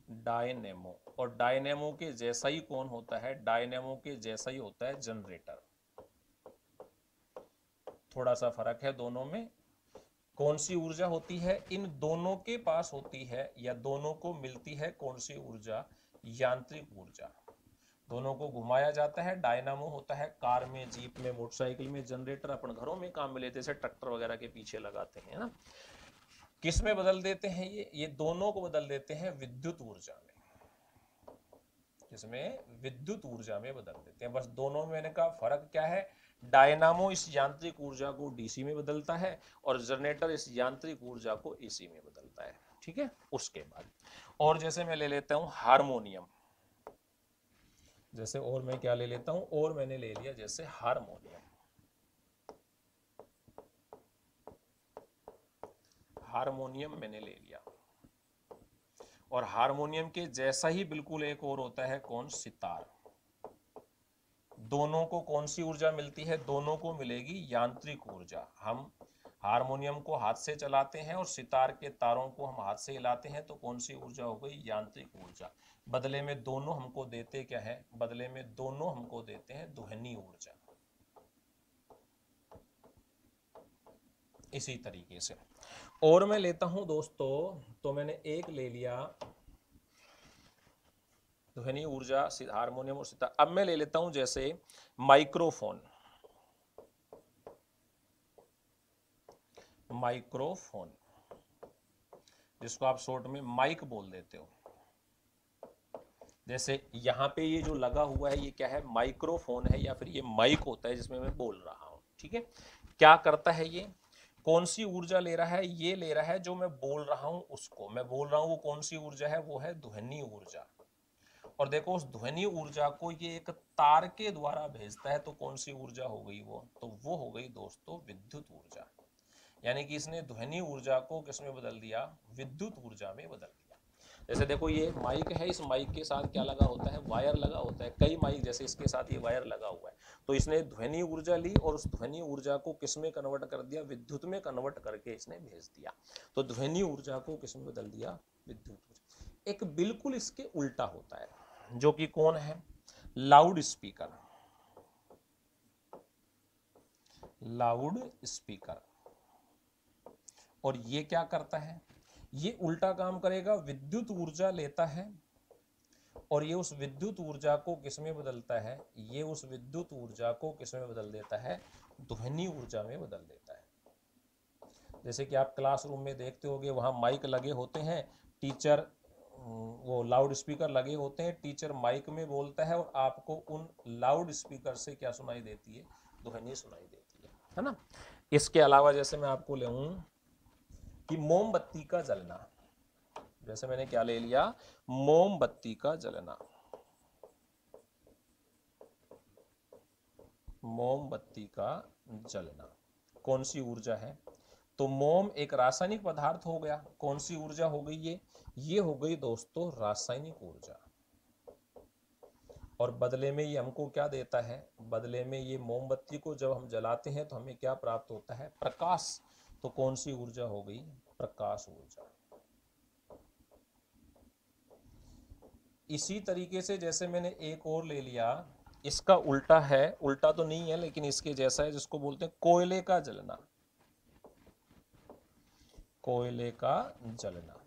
डायनेमो, और डायनेमो के जैसा ही कौन होता है, डायनेमो के जैसा ही होता है जनरेटर। थोड़ा सा फर्क है दोनों में। कौन सी ऊर्जा होती है, इन दोनों के पास होती है या दोनों को मिलती है कौन सी ऊर्जा, यांत्रिक ऊर्जा। दोनों को घुमाया जाता है, डायनामो होता है कार में, जीप में, मोटरसाइकिल में, जनरेटर अपन घरों में काम में लेते हैं, ट्रैक्टर वगैरह के पीछे लगाते हैं ना। किस में बदल देते हैं ये दोनों को बदल देते हैं विद्युत ऊर्जा में। किसमें, विद्युत ऊर्जा में बदल देते हैं। बस दोनों में मैंने कहा फर्क क्या है, डायनामो इस यांत्रिक ऊर्जा को डीसी में बदलता है और जनरेटर इस यांत्रिक ऊर्जा को एसी में बदलता है, ठीक है। उसके बाद और जैसे मैं ले लेता हूं हारमोनियम, जैसे और मैं क्या ले लेता हूं, और मैंने ले लिया जैसे हारमोनियम। हारमोनियम मैंने ले लिया, और हारमोनियम के जैसा ही बिल्कुल एक और होता है कौन, सितार। दोनों को कौन सी ऊर्जा मिलती है, दोनों को मिलेगी यांत्रिक ऊर्जा। हम हारमोनियम को हाथ से चलाते हैं और सितार के तारों को हम हाथ से हिलाते हैं, तो कौन सी ऊर्जा हो गई, यांत्रिक ऊर्जा। बदले में दोनों हमको देते क्या है, बदले में दोनों हमको देते हैं ध्वनि ऊर्जा। इसी तरीके से और मैं लेता हूं दोस्तों, तो मैंने एक ले लिया ध्वनि ऊर्जा, हारमोनियम और सितार। अब मैं ले लेता हूं जैसे माइक्रोफोन। माइक्रोफोन जिसको आप शॉर्ट में माइक बोल देते हो। जैसे यहाँ पे ये जो लगा हुआ है ये क्या है, माइक्रोफोन है, या फिर ये माइक होता है जिसमें मैं बोल रहा हूँ। ठीक है, क्या करता है ये, कौन सी ऊर्जा ले रहा है, ये ले रहा है जो मैं बोल रहा हूँ उसको, मैं बोल रहा हूँ वो कौन सी ऊर्जा है, वो है ध्वनि ऊर्जा। और देखो उस ध्वनि ऊर्जा को ये एक तार के द्वारा भेजता है, तो कौन सी ऊर्जा हो गई वो, तो वो हो गई दोस्तों विद्युत ऊर्जा। यानी कि इसने ध्वनि ऊर्जा को किसमें बदल दिया, विद्युत ऊर्जा में बदल दिया। जैसे देखो ये माइक है, इस माइक के साथ क्या लगा होता है, वायर लगा होता है। कई माइक जैसे इसके साथ ये वायर लगा हुआ है, तो इसने ध्वनि ऊर्जा ली और उस ध्वनि ऊर्जा को किसमें कन्वर्ट कर दिया, विद्युत में कन्वर्ट करके इसने भेज दिया। तो ध्वनि ऊर्जा को किसमें बदल दिया, विद्युत ऊर्जा। एक बिल्कुल इसके उल्टा होता है जो कि कौन है, लाउड स्पीकर। लाउड स्पीकर, और ये क्या करता है, ये उल्टा काम करेगा, विद्युत ऊर्जा लेता है और ये उस विद्युत ऊर्जा को किसमें बदलता है, ये उस विद्युत ऊर्जा को किसमें बदल देता है, ध्वनि ऊर्जा में बदल देता है। जैसे कि आप क्लासरूम में देखते होंगे वहां माइक लगे होते हैं, टीचर वो लाउड स्पीकर लगे होते हैं, टीचर माइक में बोलता है और आपको उन लाउड स्पीकर से क्या सुनाई देती है, ध्वनि सुनाई देती है ना। इसके अलावा जैसे मैं आपको ले कि मोमबत्ती का जलना, जैसे मैंने क्या ले लिया, मोमबत्ती का जलना। मोमबत्ती का जलना कौन सी ऊर्जा है, तो मोम एक रासायनिक पदार्थ हो गया, कौन सी ऊर्जा हो गई ये हो गई दोस्तों रासायनिक ऊर्जा। और बदले में ये हमको क्या देता है, बदले में ये मोमबत्ती को जब हम जलाते हैं तो हमें क्या प्राप्त होता है, प्रकाश। तो कौन सी ऊर्जा हो गई, प्रकाश ऊर्जा। इसी तरीके से जैसे मैंने एक और ले लिया, इसका उल्टा है, उल्टा तो नहीं है लेकिन इसके जैसा है, जिसको बोलते हैं कोयले का जलना। कोयले का जलना,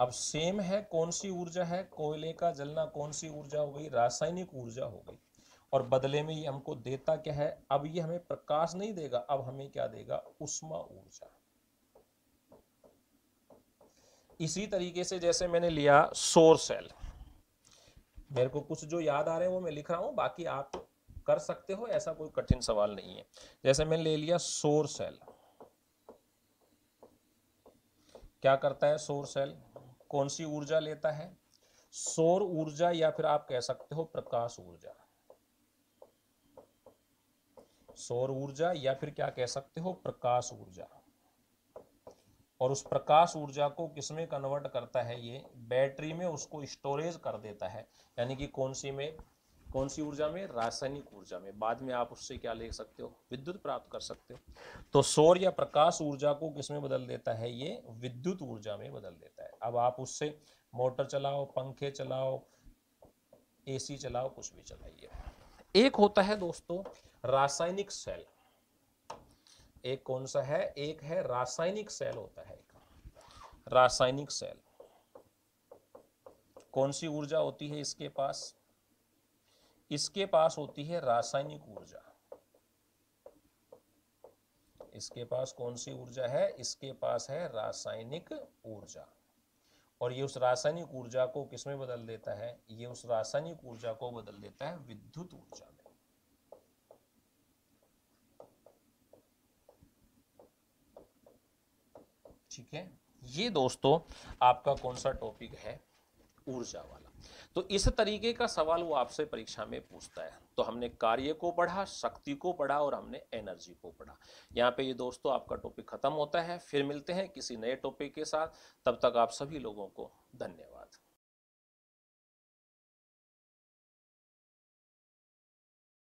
अब सेम है, कौन सी ऊर्जा है, कोयले का जलना कौन सी ऊर्जा हो गई, रासायनिक ऊर्जा हो गई। और बदले में ये हमको देता क्या है, अब ये हमें प्रकाश नहीं देगा, अब हमें क्या देगा, उष्मा ऊर्जा। इसी तरीके से जैसे मैंने लिया सौर सेल, मेरे को कुछ जो याद आ रहे हैं वो मैं लिख रहा हूं, बाकी आप कर सकते हो, ऐसा कोई कठिन सवाल नहीं है। जैसे मैंने ले लिया सौर सेल, क्या करता है सौर सेल, कौन सी ऊर्जा लेता है, सौर ऊर्जा, या फिर आप कह सकते हो प्रकाश ऊर्जा। सौर ऊर्जा या फिर क्या कह सकते हो, प्रकाश ऊर्जा। और उस प्रकाश ऊर्जा को किसमें कन्वर्ट करता है, ये बैटरी में उसको स्टोरेज कर देता है। यानी कि कौन सी में, कौन सी ऊर्जा में, रासायनिक ऊर्जा में। बाद में आप उससे क्या ले सकते हो, विद्युत प्राप्त कर सकते हो। तो सौर या प्रकाश ऊर्जा को किसमें बदल देता है, ये विद्युत ऊर्जा में बदल देता है। अब आप उससे मोटर चलाओ, पंखे चलाओ, एसी चलाओ, कुछ भी चलाइए। एक होता है दोस्तों रासायनिक सेल, एक कौन सा है, एक है रासायनिक सेल होता है। एक रासायनिक सेल, कौन सी ऊर्जा होती है इसके पास, इसके पास होती है रासायनिक ऊर्जा। इसके पास कौन सी ऊर्जा है, इसके पास है रासायनिक ऊर्जा। और ये उस रासायनिक ऊर्जा को किसमें बदल देता है, ये उस रासायनिक ऊर्जा को बदल देता है विद्युत ऊर्जा में। ठीक है, ये दोस्तों आपका कौन सा टॉपिक है, ऊर्जा वाला। तो इस तरीके का सवाल वो आपसे परीक्षा में पूछता है। तो हमने कार्य को पढ़ा, शक्ति को पढ़ा और हमने एनर्जी को पढ़ा। यहाँ पे ये दोस्तों आपका टॉपिक खत्म होता है। फिर मिलते हैं किसी नए टॉपिक के साथ, तब तक आप सभी लोगों को धन्यवाद।